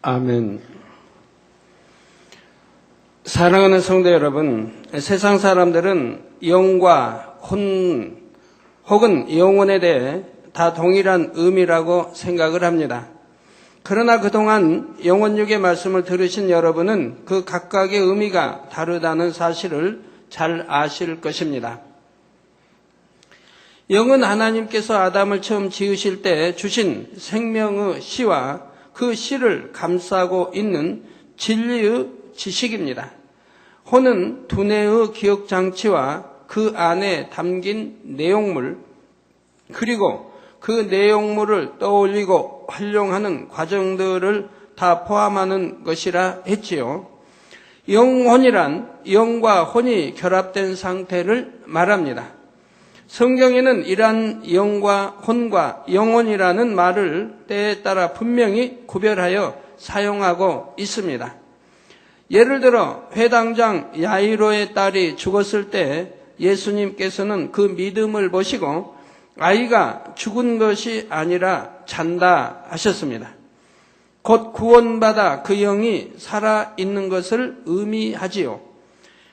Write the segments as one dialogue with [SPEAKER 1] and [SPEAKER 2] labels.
[SPEAKER 1] 아멘. 사랑하는 성도 여러분, 세상 사람들은 영과 혼 혹은 영혼에 대해 다 동일한 의미라고 생각을 합니다. 그러나 그동안 영혼육의 말씀을 들으신 여러분은 그 각각의 의미가 다르다는 사실을 잘 아실 것입니다. 영은 하나님께서 아담을 처음 지으실 때 주신 생명의 씨와 그 씨를 감싸고 있는 진리의 지식입니다. 혼은 두뇌의 기억장치와 그 안에 담긴 내용물, 그리고 그 내용물을 떠올리고 활용하는 과정들을 다 포함하는 것이라 했지요. 영혼이란 영과 혼이 결합된 상태를 말합니다. 성경에는 이러한 영과 혼과 영혼이라는 말을 때에 따라 분명히 구별하여 사용하고 있습니다. 예를 들어 회당장 야이로의 딸이 죽었을 때 예수님께서는 그 믿음을 보시고 아이가 죽은 것이 아니라 잔다 하셨습니다. 곧 구원받아 그 영이 살아있는 것을 의미하지요.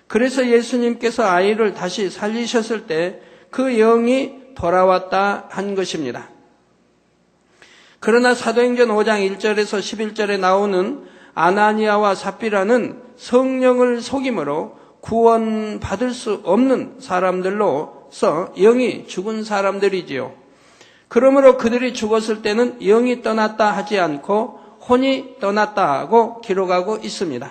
[SPEAKER 1] 그래서 예수님께서 아이를 다시 살리셨을 때 그 영이 돌아왔다 한 것입니다. 그러나 사도행전 5장 1절에서 11절에 나오는 아나니아와 삽비라는 성령을 속임으로 구원받을 수 없는 사람들로서 영이 죽은 사람들이지요. 그러므로 그들이 죽었을 때는 영이 떠났다 하지 않고 혼이 떠났다고 기록하고 있습니다.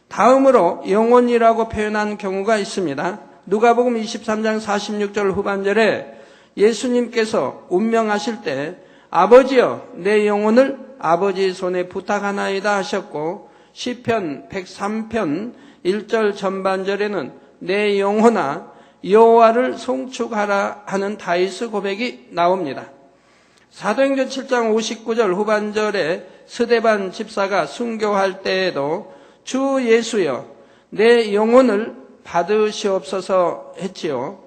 [SPEAKER 1] 다음으로 영혼이라고 표현한 경우가 있습니다. 누가복음 23장 46절 후반절에 예수님께서 운명하실 때 아버지여 내 영혼을 아버지 손에 부탁하나이다 하셨고 시편 103편 1절 전반절에는 내 영혼아 여호와를 송축하라 하는 다윗의 고백이 나옵니다. 사도행전 7장 59절 후반절에 스데반 집사가 순교할 때에도 주 예수여 내 영혼을 받으시옵소서 했지요.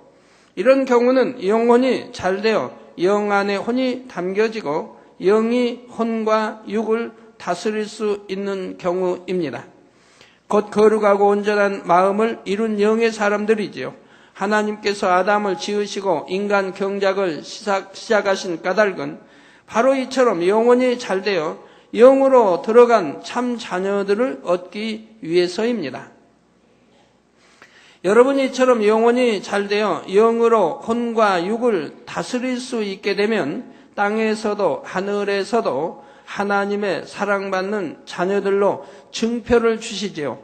[SPEAKER 1] 이런 경우는 영혼이 잘되어 영 안에 혼이 담겨지고 영이 혼과 육을 다스릴 수 있는 경우입니다. 곧 거룩하고 온전한 마음을 이룬 영의 사람들이지요. 하나님께서 아담을 지으시고 인간 경작을 시작하신 까닭은 바로 이처럼 영혼이 잘되어 영으로 들어간 참 자녀들을 얻기 위해서입니다. 여러분이 이처럼 영혼이 잘되어 영으로 혼과 육을 다스릴 수 있게 되면 땅에서도 하늘에서도 하나님의 사랑받는 자녀들로 증표를 주시지요.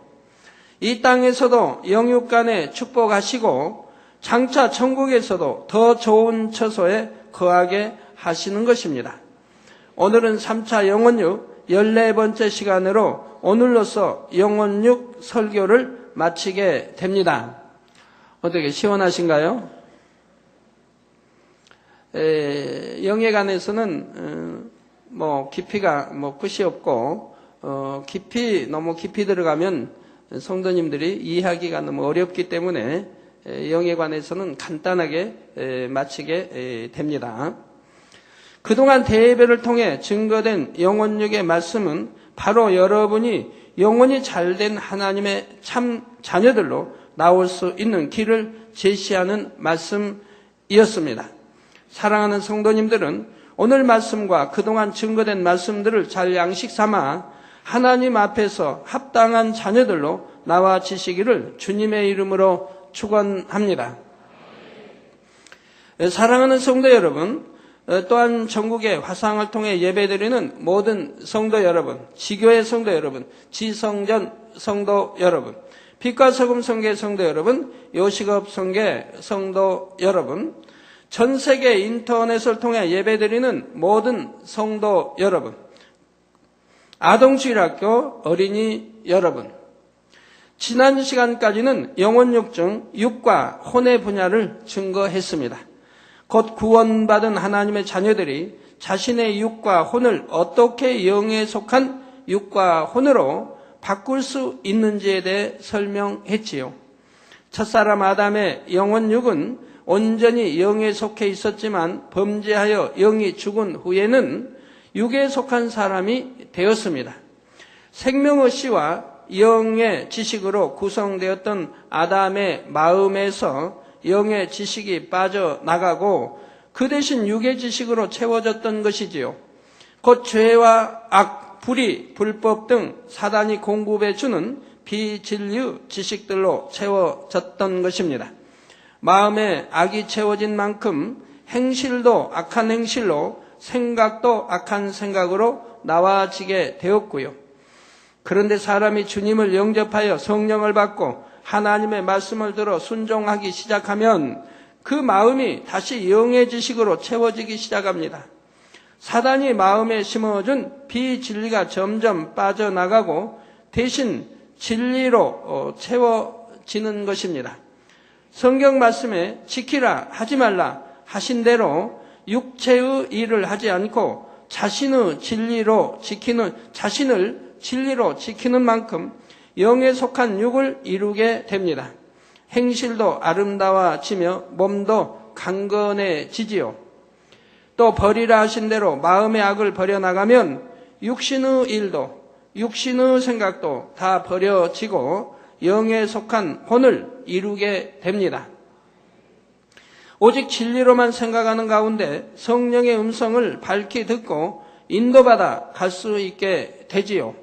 [SPEAKER 1] 이 땅에서도 영육 간에 축복하시고 장차 천국에서도 더 좋은 처소에 거하게 하시는 것입니다. 오늘은 3차 영혼육 14번째 시간으로 오늘로써 영혼육 설교를 마치게 됩니다. 어떻게 시원하신가요? 영에 관해서는 깊이가 끝이 없고 너무 깊이 들어가면 성도님들이 이해하기가 너무 어렵기 때문에 영에 관해서는 간단하게 마치게 됩니다. 그동안 대예배를 통해 증거된 영혼육의 말씀은 바로 여러분이 영혼이 잘된 하나님의 참 자녀들로 나올 수 있는 길을 제시하는 말씀이었습니다. 사랑하는 성도님들은 오늘 말씀과 그동안 증거된 말씀들을 잘 양식 삼아 하나님 앞에서 합당한 자녀들로 나와지시기를 주님의 이름으로 축원합니다. 사랑하는 성도 여러분, 또한 전국의 화상을 통해 예배드리는 모든 성도 여러분, 지교회 성도 여러분, 지성전 성도 여러분, 빛과 소금 성계 성도 여러분, 요식업 성계 성도 여러분, 전 세계 인터넷을 통해 예배드리는 모든 성도 여러분, 아동주일학교 어린이 여러분, 지난 시간까지는 영혼육 중 육과 혼의 분야를 증거했습니다. 곧 구원받은 하나님의 자녀들이 자신의 육과 혼을 어떻게 영에 속한 육과 혼으로 바꿀 수 있는지에 대해 설명했지요. 첫사람 아담의 영혼육은 온전히 영에 속해 있었지만 범죄하여 영이 죽은 후에는 육에 속한 사람이 되었습니다. 생명의 씨와 영의 지식으로 구성되었던 아담의 마음에서 영의 지식이 빠져나가고 그 대신 육의 지식으로 채워졌던 것이지요. 곧 죄와 악, 불의, 불법 등 사단이 공급해 주는 비진리의 지식들로 채워졌던 것입니다. 마음에 악이 채워진 만큼 행실도 악한 행실로, 생각도 악한 생각으로 나와지게 되었고요. 그런데 사람이 주님을 영접하여 성령을 받고 하나님의 말씀을 들어 순종하기 시작하면 그 마음이 다시 영의 지식으로 채워지기 시작합니다. 사단이 마음에 심어준 비진리가 점점 빠져나가고 대신 진리로 채워지는 것입니다. 성경 말씀에 지키라 하지 말라 하신 대로 육체의 일을 하지 않고 자신을 진리로 지키는 만큼 영에 속한 육을 이루게 됩니다. 행실도 아름다워지며 몸도 강건해지지요. 또 버리라 하신 대로 마음의 악을 버려나가면 육신의 일도 육신의 생각도 다 버려지고 영에 속한 혼을 이루게 됩니다. 오직 진리로만 생각하는 가운데 성령의 음성을 밝히 듣고 인도받아 갈 수 있게 되지요.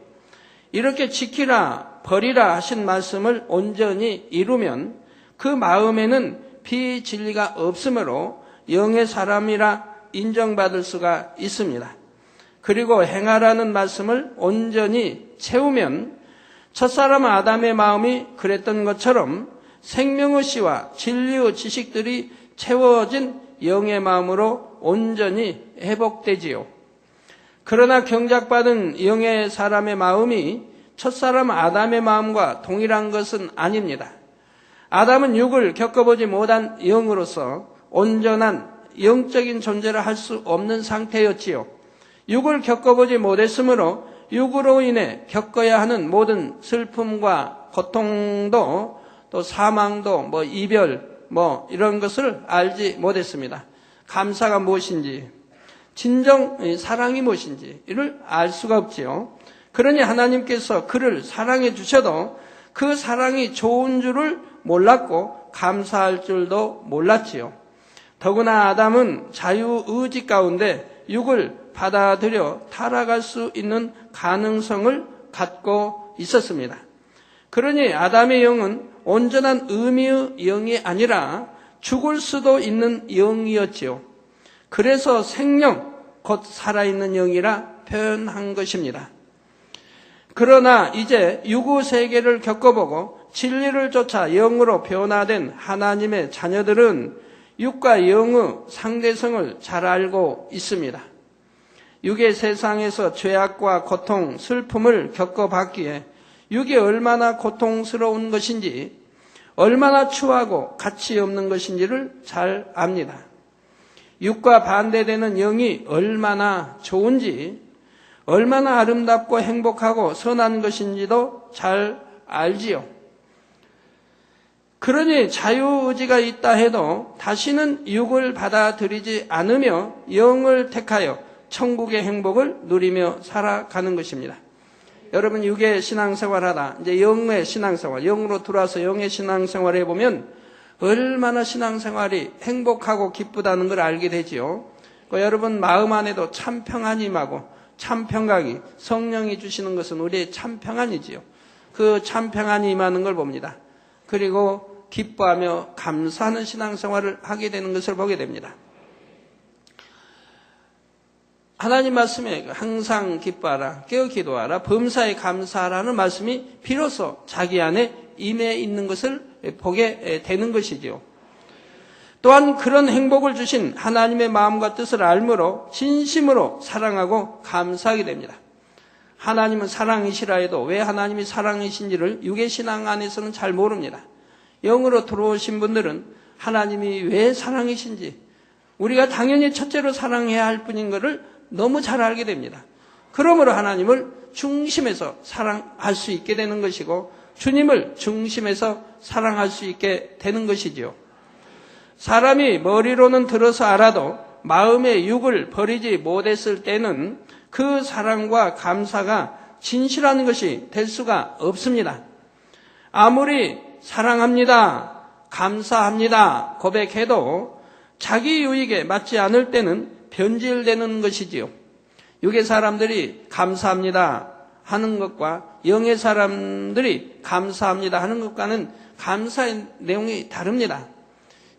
[SPEAKER 1] 이렇게 지키라 버리라 하신 말씀을 온전히 이루면 그 마음에는 비진리가 없으므로 영의 사람이라 인정받을 수가 있습니다. 그리고 행하라는 말씀을 온전히 채우면 첫사람 아담의 마음이 그랬던 것처럼 생명의 씨와 진리의 지식들이 채워진 영의 마음으로 온전히 회복되지요. 그러나 경작받은 영의 사람의 마음이 첫사람 아담의 마음과 동일한 것은 아닙니다. 아담은 육을 겪어보지 못한 영으로서 온전한 영적인 존재를 할 수 없는 상태였지요. 육을 겪어보지 못했으므로 육으로 인해 겪어야 하는 모든 슬픔과 고통도 또 사망도 이별 이런 것을 알지 못했습니다. 감사가 무엇인지 진정 사랑이 무엇인지 이를 알 수가 없지요. 그러니 하나님께서 그를 사랑해 주셔도 그 사랑이 좋은 줄을 몰랐고 감사할 줄도 몰랐지요. 더구나 아담은 자유의지 가운데 육을 받아들여 타락할 수 있는 가능성을 갖고 있었습니다. 그러니 아담의 영은 온전한 의미의 영이 아니라 죽을 수도 있는 영이었지요. 그래서 생명, 곧 살아있는 영이라 표현한 것입니다. 그러나 이제 육의 세계를 겪어보고 진리를 쫓아 영으로 변화된 하나님의 자녀들은 육과 영의 상대성을 잘 알고 있습니다. 육의 세상에서 죄악과 고통, 슬픔을 겪어봤기에 육이 얼마나 고통스러운 것인지, 얼마나 추하고 가치 없는 것인지를 잘 압니다. 육과 반대되는 영이 얼마나 좋은지, 얼마나 아름답고 행복하고 선한 것인지도 잘 알지요. 그러니 자유의지가 있다 해도 다시는 육을 받아들이지 않으며 영을 택하여 천국의 행복을 누리며 살아가는 것입니다. 여러분 육의 신앙생활하다 이제 영의 신앙생활, 영으로 들어와서 영의 신앙생활을 해보면 얼마나 신앙생활이 행복하고 기쁘다는 걸 알게 되지요. 여러분 마음 안에도 참 평안이 임하고 참 평강이 성령이 주시는 것은 우리의 참 평안이지요. 그 참 평안이 임하는 걸 봅니다. 그리고 기뻐하며 감사하는 신앙생활을 하게 되는 것을 보게 됩니다. 하나님 말씀에 항상 기뻐하라, 깨어 기도하라, 범사에 감사하라는 말씀이 비로소 자기 안에 임해 있는 것을 보게 되는 것이지요. 또한 그런 행복을 주신 하나님의 마음과 뜻을 알므로 진심으로 사랑하고 감사하게 됩니다. 하나님은 사랑이시라 해도 왜 하나님이 사랑이신지를 육의 신앙 안에서는 잘 모릅니다. 영으로 들어오신 분들은 하나님이 왜 사랑이신지 우리가 당연히 첫째로 사랑해야 할 뿐인 것을 너무 잘 알게 됩니다. 그러므로 하나님을 중심에서 사랑할 수 있게 되는 것이고 주님을 중심에서 사랑할 수 있게 되는 것이지요. 사람이 머리로는 들어서 알아도 마음의 육을 버리지 못했을 때는 그 사랑과 감사가 진실한 것이 될 수가 없습니다. 아무리 사랑합니다, 감사합니다 고백해도 자기 유익에 맞지 않을 때는 변질되는 것이지요. 육의 사람들이 감사합니다 하는 것과 영의 사람들이 감사합니다 하는 것과는 감사의 내용이 다릅니다.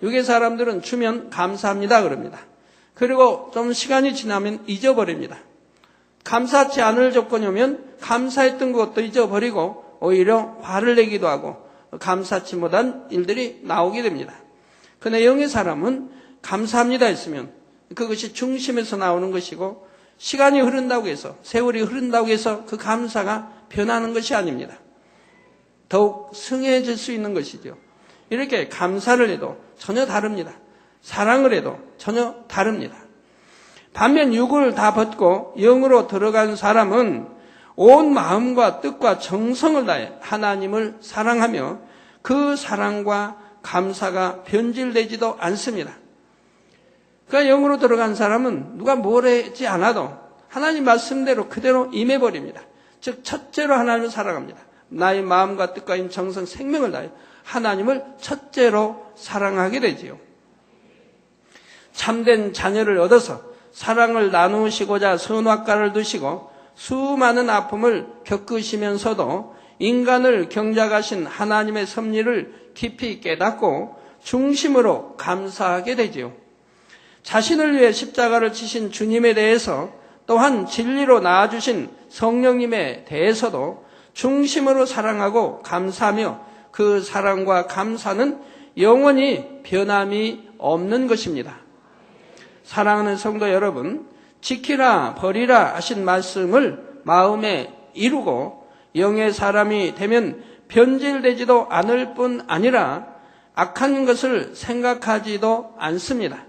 [SPEAKER 1] 육의 사람들은 주면 감사합니다 그럽니다. 그리고 좀 시간이 지나면 잊어버립니다. 감사치 않을 조건이 오면 감사했던 것도 잊어버리고 오히려 화를 내기도 하고 감사치 못한 일들이 나오게 됩니다. 그러나 영의 사람은 감사합니다 했으면 그것이 중심에서 나오는 것이고 시간이 흐른다고 해서 세월이 흐른다고 해서 그 감사가 변하는 것이 아닙니다. 더욱 승해질 수 있는 것이죠. 이렇게 감사를 해도 전혀 다릅니다. 사랑을 해도 전혀 다릅니다. 반면 육을 다 벗고 영으로 들어간 사람은 온 마음과 뜻과 정성을 다해 하나님을 사랑하며 그 사랑과 감사가 변질되지도 않습니다. 그러니까 영으로 들어간 사람은 누가 뭐라지 않아도 하나님 말씀대로 그대로 임해버립니다. 즉 첫째로 하나님을 사랑합니다. 나의 마음과 뜻과 정성, 생명을 다해 하나님을 첫째로 사랑하게 되지요. 참된 자녀를 얻어서 사랑을 나누시고자 선악과를 두시고 수많은 아픔을 겪으시면서도 인간을 경작하신 하나님의 섭리를 깊이 깨닫고 중심으로 감사하게 되지요. 자신을 위해 십자가를 지신 주님에 대해서 또한 진리로 낳아주신 성령님에 대해서도 중심으로 사랑하고 감사하며 그 사랑과 감사는 영원히 변함이 없는 것입니다. 사랑하는 성도 여러분, 지키라 버리라 하신 말씀을 마음에 이루고 영의 사람이 되면 변질되지도 않을 뿐 아니라 악한 것을 생각하지도 않습니다.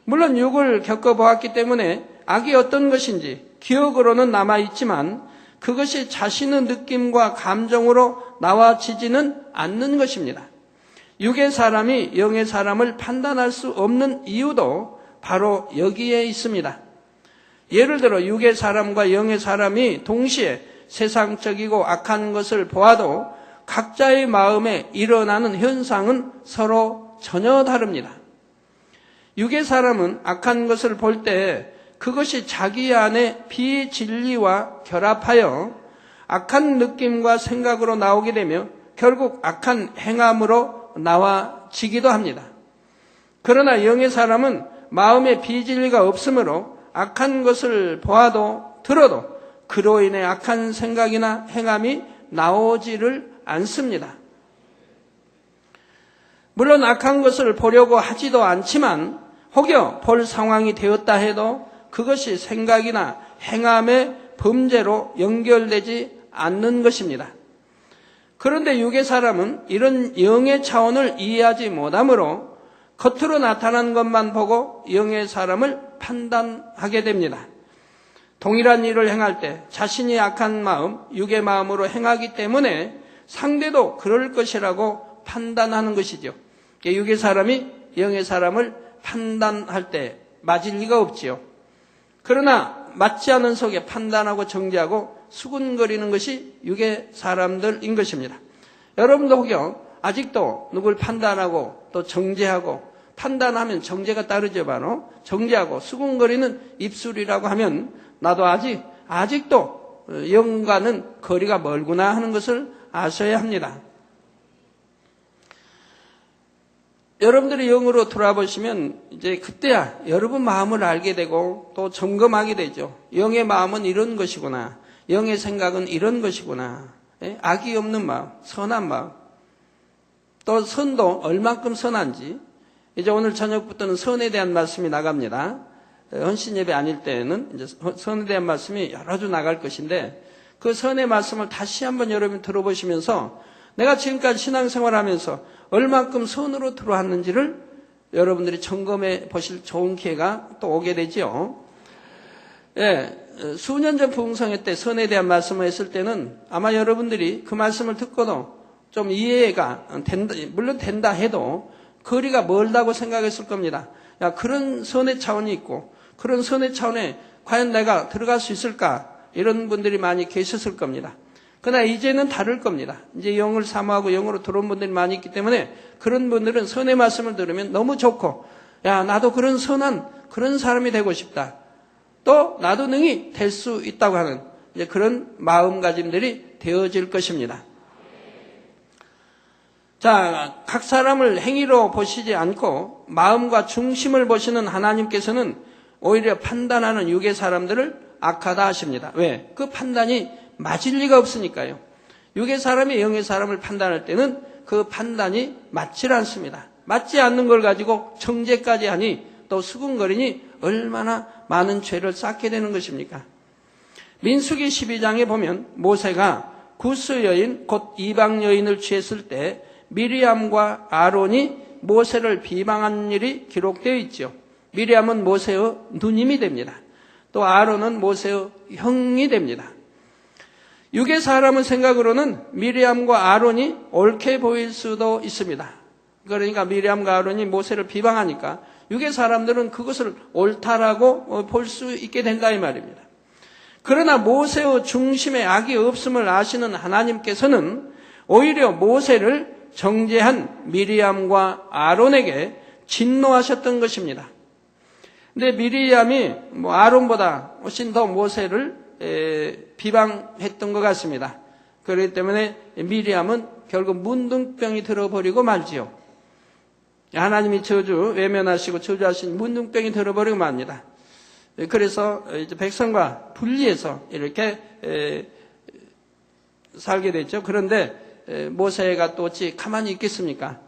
[SPEAKER 1] 물론 육을 겪어보았기 때문에 악이 어떤 것인지 기억으로는 남아있지만 그것이 자신의 느낌과 감정으로 나와지지는 않는 것입니다. 육의 사람이 영의 사람을 판단할 수 없는 이유도 바로 여기에 있습니다. 예를 들어 육의 사람과 영의 사람이 동시에 세상적이고 악한 것을 보아도 각자의 마음에 일어나는 현상은 서로 전혀 다릅니다. 육의 사람은 악한 것을 볼 때 그것이 자기 안에 비진리와 결합하여 악한 느낌과 생각으로 나오게 되며 결국 악한 행함으로 나와지기도 합니다. 그러나 영의 사람은 마음에 비진리가 없으므로 악한 것을 보아도 들어도 그로 인해 악한 생각이나 행함이 나오지를 않습니다. 물론 악한 것을 보려고 하지도 않지만 혹여 볼 상황이 되었다 해도 그것이 생각이나 행함의 범죄로 연결되지 않는 것입니다. 그런데 육의 사람은 이런 영의 차원을 이해하지 못하므로 겉으로 나타난 것만 보고 영의 사람을 판단하게 됩니다. 동일한 일을 행할 때 자신이 악한 마음, 육의 마음으로 행하기 때문에 상대도 그럴 것이라고 판단하는 것이죠. 육의 사람이 영의 사람을 판단할 때 맞을 리가 없지요. 그러나 맞지 않은 속에 판단하고 정죄하고 수군거리는 것이 육의 사람들인 것입니다. 여러분도 혹여 아직도 누굴 판단하고 또 정죄하고 판단하면 정죄가 따르죠. 바로 정죄하고 수군거리는 입술이라고 하면 나도 아직도 영과는 거리가 멀구나 하는 것을 아셔야 합니다. 여러분들이 영으로 돌아보시면 이제 그때야 여러분 마음을 알게 되고 또 점검하게 되죠. 영의 마음은 이런 것이구나. 영의 생각은 이런 것이구나. 악이 없는 마음, 선한 마음. 또 선도 얼만큼 선한지. 이제 오늘 저녁부터는 선에 대한 말씀이 나갑니다. 헌신 예배 아닐 때는 이제 선에 대한 말씀이 여러 주 나갈 것인데 그 선의 말씀을 다시 한번 여러분 들어보시면서 내가 지금까지 신앙생활하면서 얼만큼 선으로 들어왔는지를 여러분들이 점검해 보실 좋은 기회가 또 오게 되죠. 예, 수년 전 부흥성회 때 선에 대한 말씀을 했을 때는 아마 여러분들이 그 말씀을 듣고도 좀 이해가 된다, 물론 된다 해도 거리가 멀다고 생각했을 겁니다. 야, 그런 선의 차원이 있고 그런 선의 차원에 과연 내가 들어갈 수 있을까 이런 분들이 많이 계셨을 겁니다. 그러나 이제는 다를 겁니다. 이제 영을 사모하고 영으로 들어온 분들이 많이 있기 때문에 그런 분들은 선의 말씀을 들으면 너무 좋고, 야, 나도 그런 선한 그런 사람이 되고 싶다. 또 나도 능히 될 수 있다고 하는 이제 그런 마음가짐들이 되어질 것입니다. 자, 각 사람을 행위로 보시지 않고 마음과 중심을 보시는 하나님께서는 오히려 판단하는 육의 사람들을 악하다 하십니다. 왜? 그 판단이 맞을 리가 없으니까요. 육의 사람이 영의 사람을 판단할 때는 그 판단이 맞질 않습니다. 맞지 않는 걸 가지고 정죄까지 하니 또 수군거리니 얼마나 많은 죄를 쌓게 되는 것입니까? 민수기 12장에 보면 모세가 구스 여인 곧 이방 여인을 취했을 때 미리암과 아론이 모세를 비방한 일이 기록되어 있죠. 미리암은 모세의 누님이 됩니다. 또 아론은 모세의 형이 됩니다. 육의 사람의 생각으로는 미리암과 아론이 옳게 보일 수도 있습니다. 그러니까 미리암과 아론이 모세를 비방하니까 육의 사람들은 그것을 옳다라고 볼 수 있게 된다 이 말입니다. 그러나 모세의 중심에 악이 없음을 아시는 하나님께서는 오히려 모세를 정죄한 미리암과 아론에게 진노하셨던 것입니다. 근데 미리암이 아론보다 훨씬 더 모세를 비방했던 것 같습니다. 그렇기 때문에 미리암은 결국 문둥병이 들어버리고 말지요. 하나님이 외면하시고 저주하신 문둥병이 들어버리고 맙니다. 그래서 이제 백성과 분리해서 이렇게 살게 됐죠. 그런데 모세가 또 어찌 가만히 있겠습니까?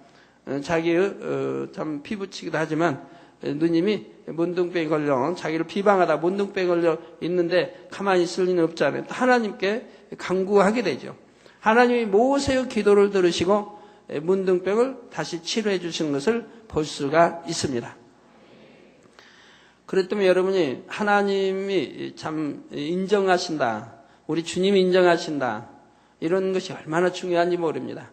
[SPEAKER 1] 자기의 참 피부치기도 하지만 누님이 문둥병이 걸려 자기를 비방하다 문둥병이 걸려 있는데 가만히 있을 리는 없잖아요. 하나님께 간구하게 되죠. 하나님이 모세의 기도를 들으시고 문둥병을 다시 치료해 주시는 것을 볼 수가 있습니다. 그랬더니 여러분이 하나님이 참 인정하신다, 우리 주님이 인정하신다, 이런 것이 얼마나 중요한지 모릅니다.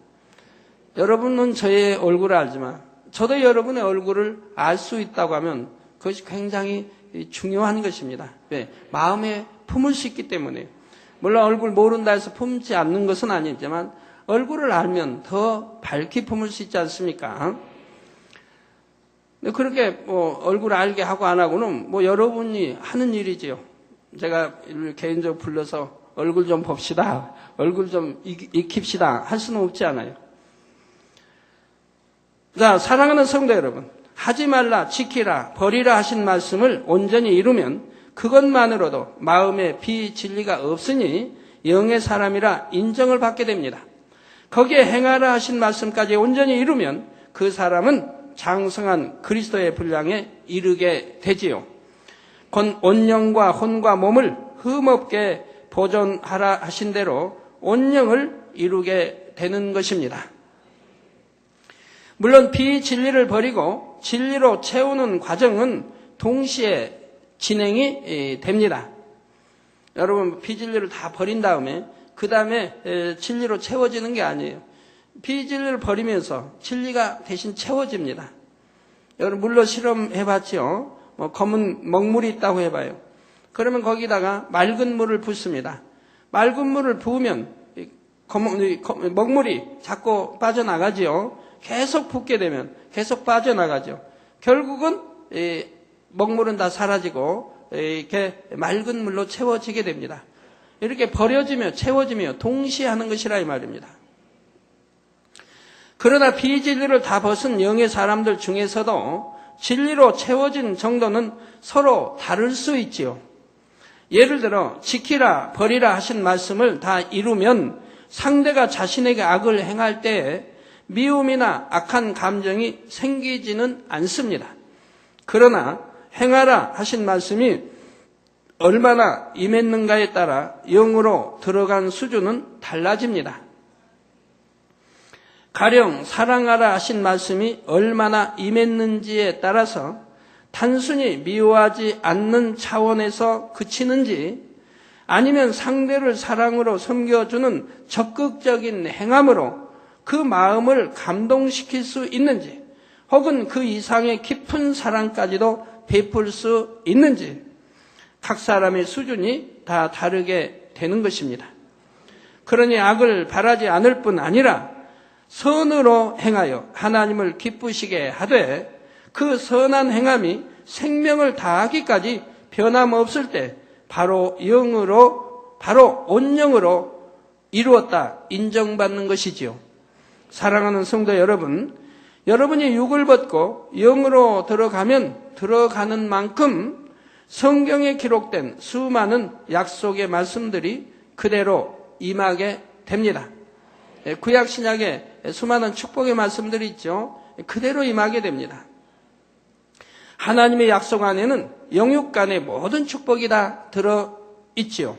[SPEAKER 1] 여러분은 저의 얼굴을 알지만 저도 여러분의 얼굴을 알 수 있다고 하면 그것이 굉장히 중요한 것입니다. 왜? 마음에 품을 수 있기 때문에. 물론 얼굴 모른다 해서 품지 않는 것은 아니지만 얼굴을 알면 더 밝게 품을 수 있지 않습니까? 그렇게 얼굴 알게 하고 안 하고는 여러분이 하는 일이지요. 제가 개인적으로 불러서 얼굴 좀 봅시다, 얼굴 좀 익힙시다 할 수는 없지 않아요. 자, 사랑하는 성도 여러분, 하지 말라, 지키라, 버리라 하신 말씀을 온전히 이루면 그것만으로도 마음에 비진리가 없으니 영의 사람이라 인정을 받게 됩니다. 거기에 행하라 하신 말씀까지 온전히 이루면 그 사람은 장성한 그리스도의 분량에 이르게 되지요. 온영과 혼과 몸을 흠없게 보존하라 하신 대로 온영을 이루게 되는 것입니다. 물론 비진리를 버리고 진리로 채우는 과정은 동시에 진행이 됩니다. 여러분, 비진리를 다 버린 다음에 그 다음에 진리로 채워지는 게 아니에요. 비진리를 버리면서 진리가 대신 채워집니다. 여러분, 물로 실험해봤죠. 검은 먹물이 있다고 해봐요. 그러면 거기다가 맑은 물을 붓습니다. 맑은 물을 부으면 먹물이 자꾸 빠져나가지요. 계속 붓게 되면 계속 빠져나가죠. 결국은 먹물은 다 사라지고 이렇게 맑은 물로 채워지게 됩니다. 이렇게 버려지며 채워지며 동시에 하는 것이라 이 말입니다. 그러나 비진리를 다 벗은 영의 사람들 중에서도 진리로 채워진 정도는 서로 다를 수 있지요. 예를 들어 지키라 버리라 하신 말씀을 다 이루면 상대가 자신에게 악을 행할 때에 미움이나 악한 감정이 생기지는 않습니다. 그러나 행하라 하신 말씀이 얼마나 임했는가에 따라 영으로 들어간 수준은 달라집니다. 가령 사랑하라 하신 말씀이 얼마나 임했는지에 따라서 단순히 미워하지 않는 차원에서 그치는지 아니면 상대를 사랑으로 섬겨주는 적극적인 행함으로 그 마음을 감동시킬 수 있는지 혹은 그 이상의 깊은 사랑까지도 베풀 수 있는지 각 사람의 수준이 다 다르게 되는 것입니다. 그러니 악을 바라지 않을 뿐 아니라 선으로 행하여 하나님을 기쁘시게 하되 그 선한 행함이 생명을 다하기까지 변함없을 때 바로 온영으로 이루었다 인정받는 것이지요. 사랑하는 성도 여러분, 여러분이 육을 벗고 영으로 들어가는 만큼 성경에 기록된 수많은 약속의 말씀들이 그대로 임하게 됩니다. 구약 신약에 수많은 축복의 말씀들이 있죠. 그대로 임하게 됩니다. 하나님의 약속 안에는 영육 간의 모든 축복이 다 들어있지요.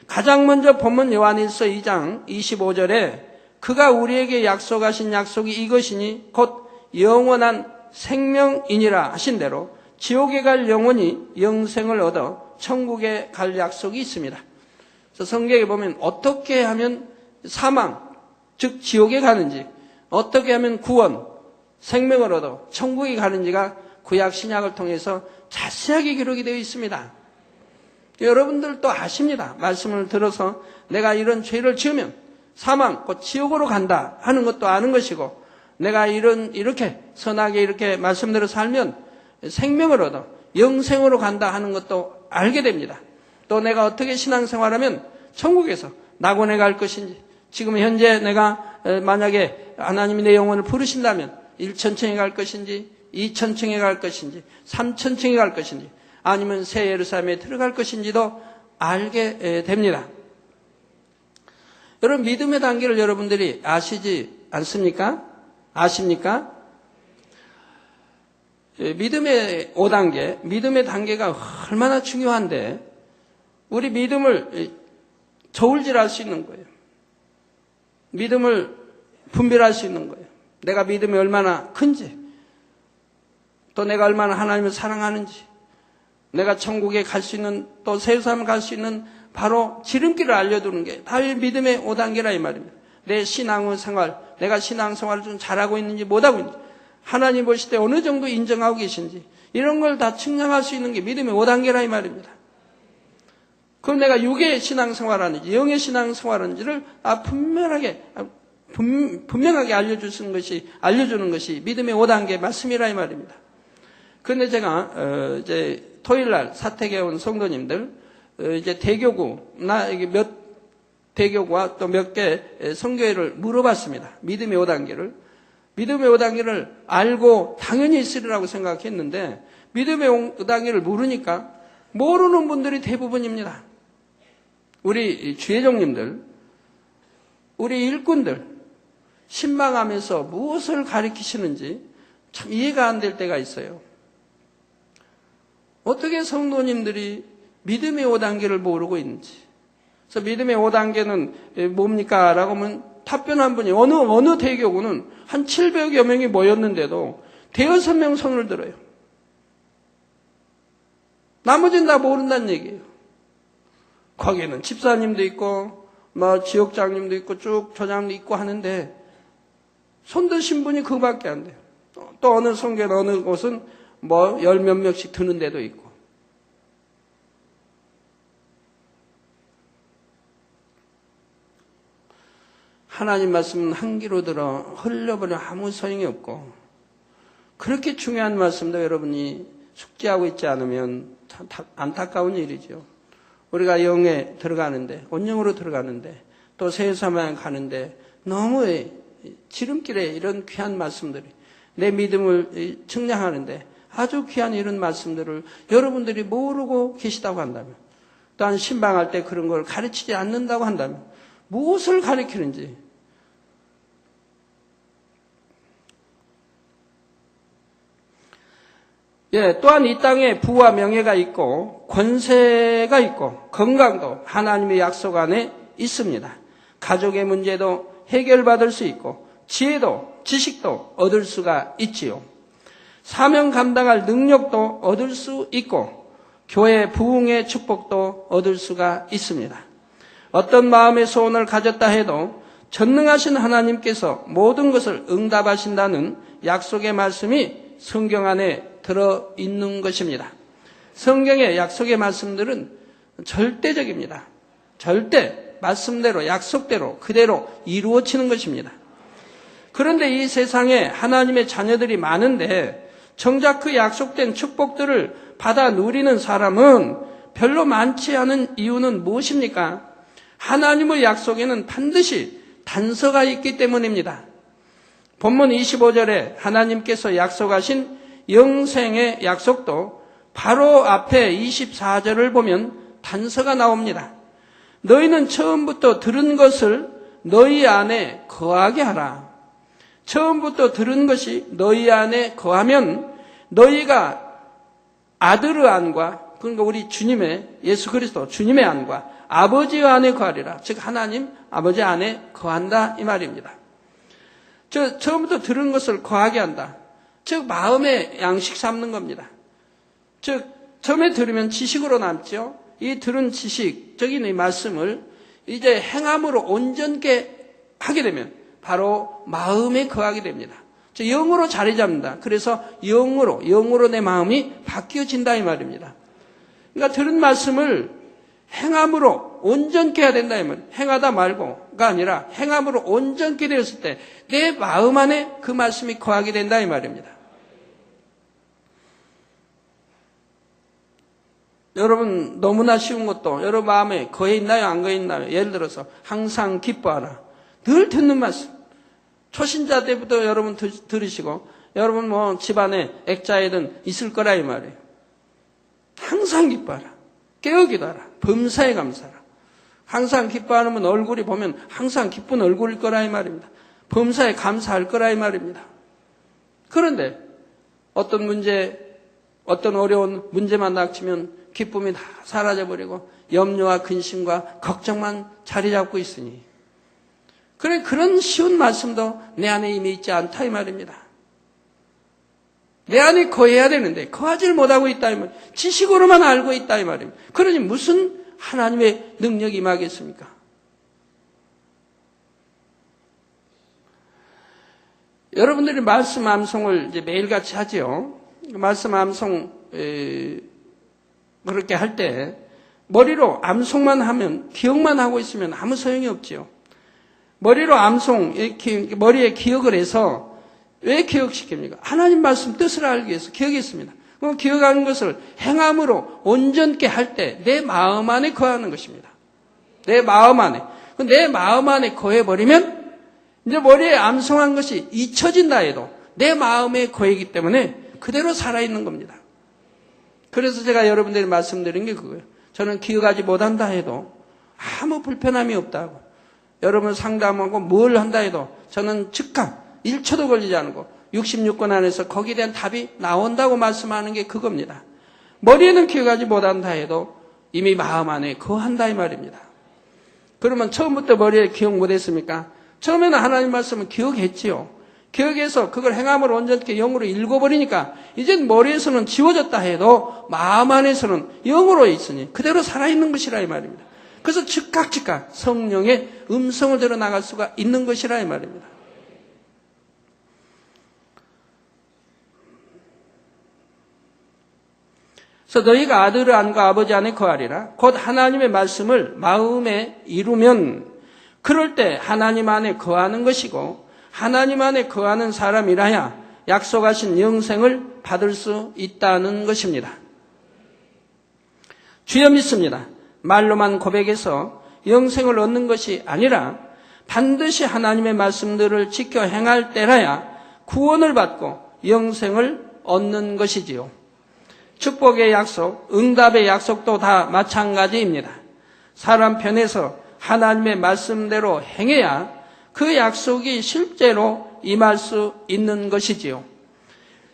[SPEAKER 1] 가장 먼저 본문 요한일서 2장 25절에 그가 우리에게 약속하신 약속이 이것이니 곧 영원한 생명이니라 하신 대로 지옥에 갈 영혼이 영생을 얻어 천국에 갈 약속이 있습니다. 그래서 성경에 보면 어떻게 하면 사망, 즉 지옥에 가는지, 어떻게 하면 구원, 생명을 얻어 천국에 가는지가 구약 신약을 통해서 자세하게 기록이 되어 있습니다. 여러분들도 아십니다. 말씀을 들어서 내가 이런 죄를 지으면 사망, 곧 지옥으로 간다 하는 것도 아는 것이고, 내가 이렇게 선하게 이렇게 말씀대로 살면 생명을 얻어 영생으로 간다 하는 것도 알게 됩니다. 또 내가 어떻게 신앙생활하면 천국에서 낙원에 갈 것인지, 지금 현재 내가 만약에 하나님이 내 영혼을 부르신다면 1천층에 갈 것인지 2천층에 갈 것인지 3천층에 갈 것인지 아니면 새 예루살렘에 들어갈 것인지도 알게 됩니다. 여러분, 믿음의 단계를 여러분들이 아시지 않습니까? 아십니까? 믿음의 5단계, 믿음의 단계가 얼마나 중요한데 우리 믿음을 저울질할 수 있는 거예요. 믿음을 분별할 수 있는 거예요. 내가 믿음이 얼마나 큰지, 또 내가 얼마나 하나님을 사랑하는지, 내가 천국에 갈 수 있는, 또 세상을 갈 수 있는 바로 지름길을 알려주는 게 다 믿음의 5단계라 이 말입니다. 내 신앙생활, 내가 신앙생활을 좀 잘하고 있는지 못하고 있는지, 하나님 보실 때 어느 정도 인정하고 계신지, 이런 걸 다 측량할 수 있는 게 믿음의 5단계라 이 말입니다. 그럼 내가 육의 신앙생활하는지 영의 신앙생활하는지를 분명하게 알려주는 것이 믿음의 5단계 말씀이라 이 말입니다. 그런데 제가 이제 토요일날 사택에 온 성도님들, 이제 대교구나 이게 대교구와 또 몇 개 성교회를 물어봤습니다. 믿음의 5단계를. 믿음의 5단계를 알고 당연히 있으리라고 생각했는데 믿음의 5단계를 모르니까 모르는 분들이 대부분입니다. 우리 주회장님들, 우리 일꾼들 신방하면서 무엇을 가르치시는지 참 이해가 안 될 때가 있어요. 어떻게 성도님들이 믿음의 5단계를 모르고 있는지. 그래서 믿음의 5단계는 뭡니까? 라고 하면 답변한 분이 어느 대교구는 한 700여 명이 모였는데도 대여섯 명 손을 들어요. 나머지는 다 모른다는 얘기예요. 거기에는 집사님도 있고 지역장님도 있고 쭉 조장도 있고 하는데 손 드신 분이 그거밖에 안 돼요. 또 어느 성교는 어느 곳은 열 몇 명씩 드는 데도 있고. 하나님 말씀은 한 귀로 들어 흘려버려 아무 소용이 없고, 그렇게 중요한 말씀도 여러분이 숙지하고 있지 않으면 참 안타까운 일이죠. 우리가 영에 들어가는데, 온영으로 들어가는데, 또 세상에 가는데 너무 지름길에 이런 귀한 말씀들이 내 믿음을 측량하는데 아주 귀한 이런 말씀들을 여러분들이 모르고 계시다고 한다면, 또한 신방할 때 그런 걸 가르치지 않는다고 한다면 무엇을 가르치는지, 또한 이 땅에 부와 명예가 있고 권세가 있고 건강도 하나님의 약속 안에 있습니다. 가족의 문제도 해결받을 수 있고 지혜도 지식도 얻을 수가 있지요. 사명 감당할 능력도 얻을 수 있고 교회 부흥의 축복도 얻을 수가 있습니다. 어떤 마음의 소원을 가졌다 해도 전능하신 하나님께서 모든 것을 응답하신다는 약속의 말씀이 성경 안에 들어있는 것입니다. 성경의 약속의 말씀들은 절대적입니다. 절대 말씀대로 약속대로 그대로 이루어지는 것입니다. 그런데 이 세상에 하나님의 자녀들이 많은데 정작 그 약속된 축복들을 받아 누리는 사람은 별로 많지 않은 이유는 무엇입니까? 하나님의 약속에는 반드시 단서가 있기 때문입니다. 본문 25절에 하나님께서 약속하신 영생의 약속도 바로 앞에 24절을 보면 단서가 나옵니다. 너희는 처음부터 들은 것을 너희 안에 거하게 하라. 처음부터 들은 것이 너희 안에 거하면 너희가 아들의 안과, 그러니까 우리 주님의 예수 그리스도 주님의 안과 아버지의 안에 거하리라. 즉 하나님 아버지 안에 거한다 이 말입니다. 처음부터 들은 것을 거하게 한다. 즉 마음의 양식 삼는 겁니다. 즉 처음에 들으면 지식으로 남죠. 이 들은 지식적인 이 말씀을 이제 행함으로 온전케 하게 되면 바로 마음에 거하게 됩니다. 즉 영으로 자리 잡는다. 그래서 영으로 내 마음이 바뀌어진다 이 말입니다. 그러니까 들은 말씀을 행함으로 온전케 해야 된다 이 말이에요. 행하다 말고가 아니라 행함으로 온전케 되었을 때 내 마음 안에 그 말씀이 거하게 된다 이 말입니다. 여러분 너무나 쉬운 것도 여러분 마음에 거해 있나요? 안 거해 있나요? 예를 들어서 항상 기뻐하라. 늘 듣는 말씀. 초신자 때부터 여러분 들으시고 여러분 뭐 집안에 액자에든 있을 거라 이 말이에요. 항상 기뻐하라. 깨어 기도하라. 범사에 감사하라. 항상 기뻐하는 얼굴이 보면 항상 기쁜 얼굴일 거라 이 말입니다. 범사에 감사할 거라 이 말입니다. 그런데 어떤 문제, 어떤 어려운 문제만 닥치면 기쁨이 다 사라져버리고 염려와 근심과 걱정만 자리 잡고 있으니 그런 쉬운 말씀도 내 안에 이미 있지 않다 이 말입니다. 내 안에 거해야 되는데 거하지를 못하고 있다 이 말이에요. 지식으로만 알고 있다 이 말입니다. 그러니 무슨 하나님의 능력이 임하겠습니까? 여러분들이 말씀 암송을 이제 매일같이 하죠. 말씀 암송 그렇게 할 때 머리로 암송만 하면 기억만 하고 있으면 아무 소용이 없지요. 머리로 암송 이렇게 머리에 기억을 해서 왜 기억시킵니까? 하나님 말씀 뜻을 알기 위해서 기억했습니다. 그럼 기억하는 것을 행함으로 온전케 할 때 내 마음 안에 거하는 것입니다. 내 마음 안에. 내 마음 안에 거해버리면 이제 머리에 암송한 것이 잊혀진다 해도 내 마음에 거이기 때문에 그대로 살아있는 겁니다. 그래서 제가 여러분들이 말씀드린 게 그거예요. 저는 기억하지 못한다 해도 아무 불편함이 없다고. 여러분 상담하고 뭘 한다 해도 저는 즉각 1초도 걸리지 않고 66권 안에서 거기에 대한 답이 나온다고 말씀하는 게 그겁니다. 머리에는 기억하지 못한다 해도 이미 마음 안에 거한다 이 말입니다. 그러면 처음부터 머리에 기억 못했습니까? 처음에는 하나님 말씀을 기억했지요. 기억해서 그걸 행함으로 온전히 영으로 읽어버리니까 이젠 머리에서는 지워졌다 해도 마음 안에서는 영으로 있으니 그대로 살아있는 것이라 이 말입니다. 그래서 즉각 성령의 음성을 들어 나갈 수가 있는 것이라 이 말입니다. 그래서 너희가 아들의 안과 아버지 안에 거하리라. 곧 하나님의 말씀을 마음에 이루면 그럴 때 하나님 안에 거하는 것이고 하나님 안에 거하는 사람이라야 약속하신 영생을 받을 수 있다는 것입니다. 주여 믿습니다. 말로만 고백해서 영생을 얻는 것이 아니라 반드시 하나님의 말씀들을 지켜 행할 때라야 구원을 받고 영생을 얻는 것이지요. 축복의 약속, 응답의 약속도 다 마찬가지입니다. 사람 편에서 하나님의 말씀대로 행해야 그 약속이 실제로 임할 수 있는 것이지요.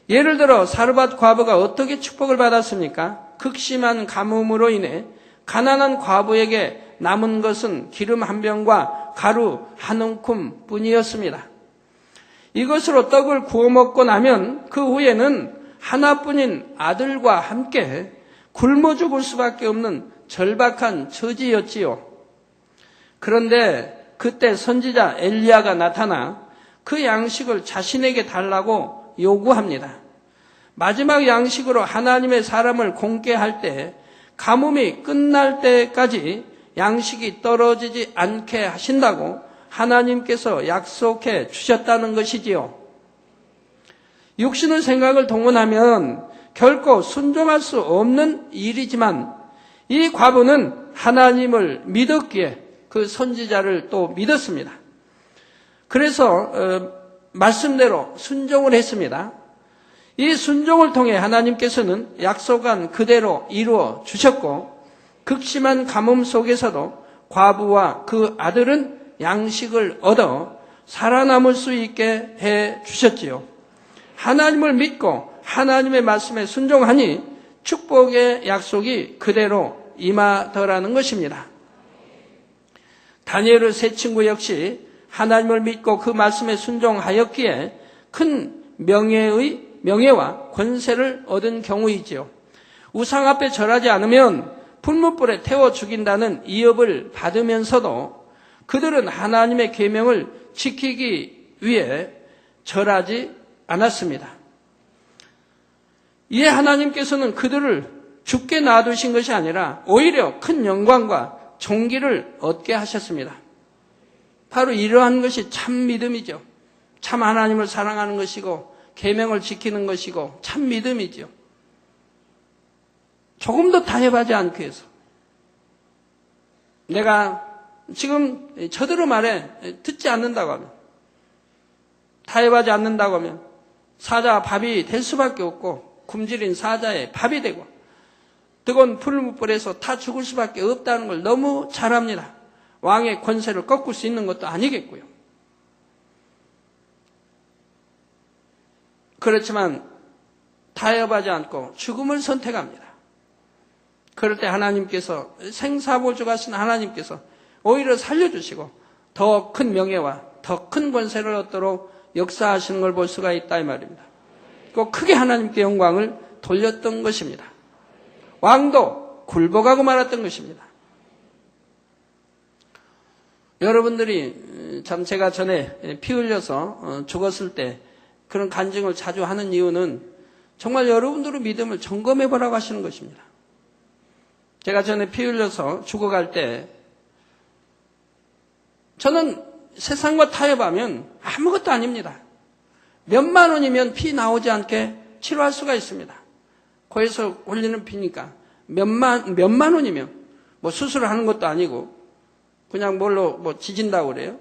[SPEAKER 1] 예를 들어 사르밧 과부가 어떻게 축복을 받았습니까? 극심한 가뭄으로 인해 가난한 과부에게 남은 것은 기름 한 병과 가루 한 움큼 뿐이었습니다. 이것으로 떡을 구워 먹고 나면 그 후에는 하나뿐인 아들과 함께 굶어 죽을 수밖에 없는 절박한 처지였지요. 그런데 그때 선지자 엘리야가 나타나 그 양식을 자신에게 달라고 요구합니다. 마지막 양식으로 하나님의 사람을 공개할 때 가뭄이 끝날 때까지 양식이 떨어지지 않게 하신다고 하나님께서 약속해 주셨다는 것이지요. 육신의 생각을 동원하면 결코 순종할 수 없는 일이지만 이 과부는 하나님을 믿었기에 그 선지자를 또 믿었습니다. 그래서 말씀대로 순종을 했습니다. 이 순종을 통해 하나님께서는 약속한 그대로 이루어 주셨고 극심한 가뭄 속에서도 과부와 그 아들은 양식을 얻어 살아남을 수 있게 해 주셨지요. 하나님을 믿고 하나님의 말씀에 순종하니 축복의 약속이 그대로 임하더라는 것입니다. 다니엘의 세 친구 역시 하나님을 믿고 그 말씀에 순종하였기에 큰 명예와 권세를 얻은 경우이지요. 우상 앞에 절하지 않으면 불문불에 태워 죽인다는 위협을 받으면서도 그들은 하나님의 계명을 지키기 위해 절하지 않았습니다. 이에 하나님께서는 그들을 죽게 놔두신 것이 아니라 오히려 큰 영광과 존귀를 얻게 하셨습니다. 바로 이러한 것이 참 믿음이죠. 참 하나님을 사랑하는 것이고 계명을 지키는 것이고 참 믿음이죠. 조금도 타협하지 않기 위해서. 내가 지금 저들의 말에 듣지 않는다고 하면, 타협하지 않는다고 하면 사자와 밥이 될 수밖에 없고 굶주린 사자의 밥이 되고 뜨거운 풀무불에서 다 죽을 수밖에 없다는 걸 너무 잘 압니다. 왕의 권세를 꺾을 수 있는 것도 아니겠고요. 그렇지만 타협하지 않고 죽음을 선택합니다. 그럴 때 하나님께서 생사보조하신 하나님께서 오히려 살려주시고 더 큰 명예와 더 큰 권세를 얻도록 역사하시는 걸 볼 수가 있다 이 말입니다. 꼭 크게 하나님께 영광을 돌렸던 것입니다. 왕도 굴복하고 말았던 것입니다. 여러분들이 참 제가 전에 피 흘려서 죽었을 때 그런 간증을 자주 하는 이유는 정말 여러분들의 믿음을 점검해 보라고 하시는 것입니다. 제가 전에 피 흘려서 죽어갈 때 저는 세상과 타협하면 아무것도 아닙니다. 몇만 원이면 피 나오지 않게 치료할 수가 있습니다. 코에서 흘리는 피니까 몇만 원이면 뭐 수술을 하는 것도 아니고 그냥 뭘로 뭐 지진다고 그래요.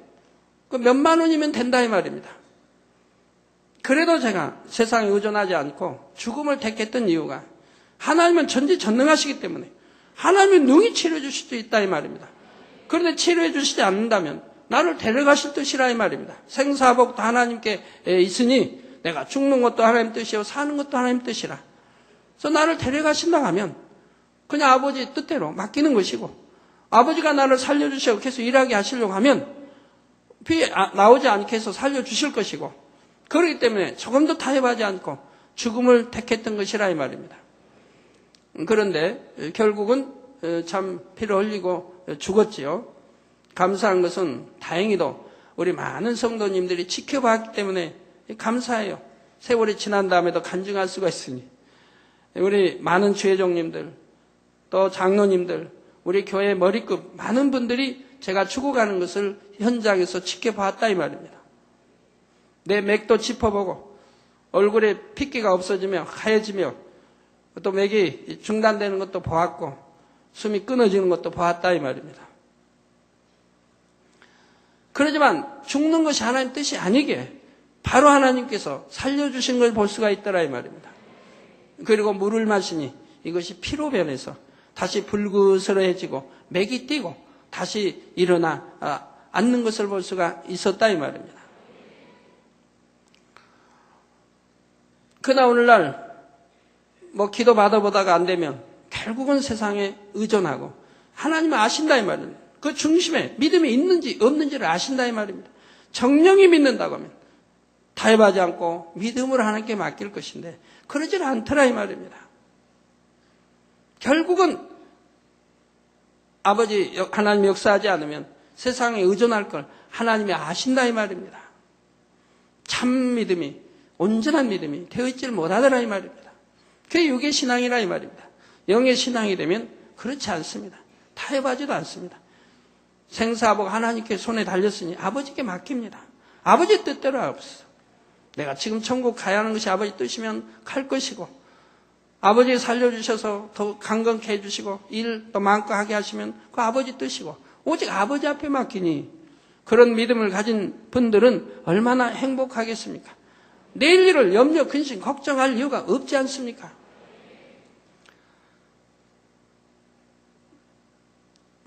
[SPEAKER 1] 그 몇만 원이면 된다 이 말입니다. 그래도 제가 세상에 의존하지 않고 죽음을 택했던 이유가 하나님은 전지전능하시기 때문에 하나님은 능히 치료해 주실 수 있다 이 말입니다. 그런데 치료해 주시지 않는다면 나를 데려가실 뜻이라 이 말입니다. 생사복도 하나님께 있으니 내가 죽는 것도 하나님 뜻이요 사는 것도 하나님 뜻이라. 그래서 나를 데려가신다 하면 그냥 아버지 뜻대로 맡기는 것이고 아버지가 나를 살려주시고 계속 일하게 하시려고 하면 피 나오지 않게 해서 살려주실 것이고 그렇기 때문에 조금도 타협하지 않고 죽음을 택했던 것이라 이 말입니다. 그런데 결국은 참 피를 흘리고 죽었지요. 감사한 것은 다행히도 우리 많은 성도님들이 지켜봤기 때문에 감사해요. 세월이 지난 다음에도 간증할 수가 있으니. 우리 많은 주회종님들, 또 장로님들, 우리 교회 머리급 많은 분들이 제가 죽어가는 것을 현장에서 지켜봤다 이 말입니다. 내 맥도 짚어보고 얼굴에 핏기가 없어지며 하얘지며 또 맥이 중단되는 것도 보았고 숨이 끊어지는 것도 보았다 이 말입니다. 그러지만 죽는 것이 하나님 뜻이 아니게 바로 하나님께서 살려주신 걸 볼 수가 있더라 이 말입니다. 그리고 물을 마시니 이것이 피로 변해서 다시 불그스러해지고 맥이 뛰고 다시 일어나 앉는 것을 볼 수가 있었다 이 말입니다. 그러나 오늘날 뭐 기도 받아보다가 안 되면 결국은 세상에 의존하고 하나님을 아신다 이 말입니다. 그 중심에 믿음이 있는지 없는지를 아신다 이 말입니다. 정령이 믿는다고 하면 타협하지 않고 믿음으로 하나님께 맡길 것인데 그러질 않더라 이 말입니다. 결국은 아버지 하나님이 역사하지 않으면 세상에 의존할 걸 하나님이 아신다 이 말입니다. 참 믿음이 온전한 믿음이 되어 있지를 못하더라 이 말입니다. 그게 육의 신앙이라 이 말입니다. 영의 신앙이 되면 그렇지 않습니다. 타협하지도 않습니다. 생사복 하나님께 손에 달렸으니 아버지께 맡깁니다. 아버지 뜻대로 없어. 내가 지금 천국 가야 하는 것이 아버지 뜻이면 갈 것이고, 아버지 살려주셔서 더 강건케 해주시고 일 더 마음껏 하게 하시면 그 아버지 뜻이고, 오직 아버지 앞에 맡기니 그런 믿음을 가진 분들은 얼마나 행복하겠습니까? 내일 일을 염려, 근심, 걱정할 이유가 없지 않습니까?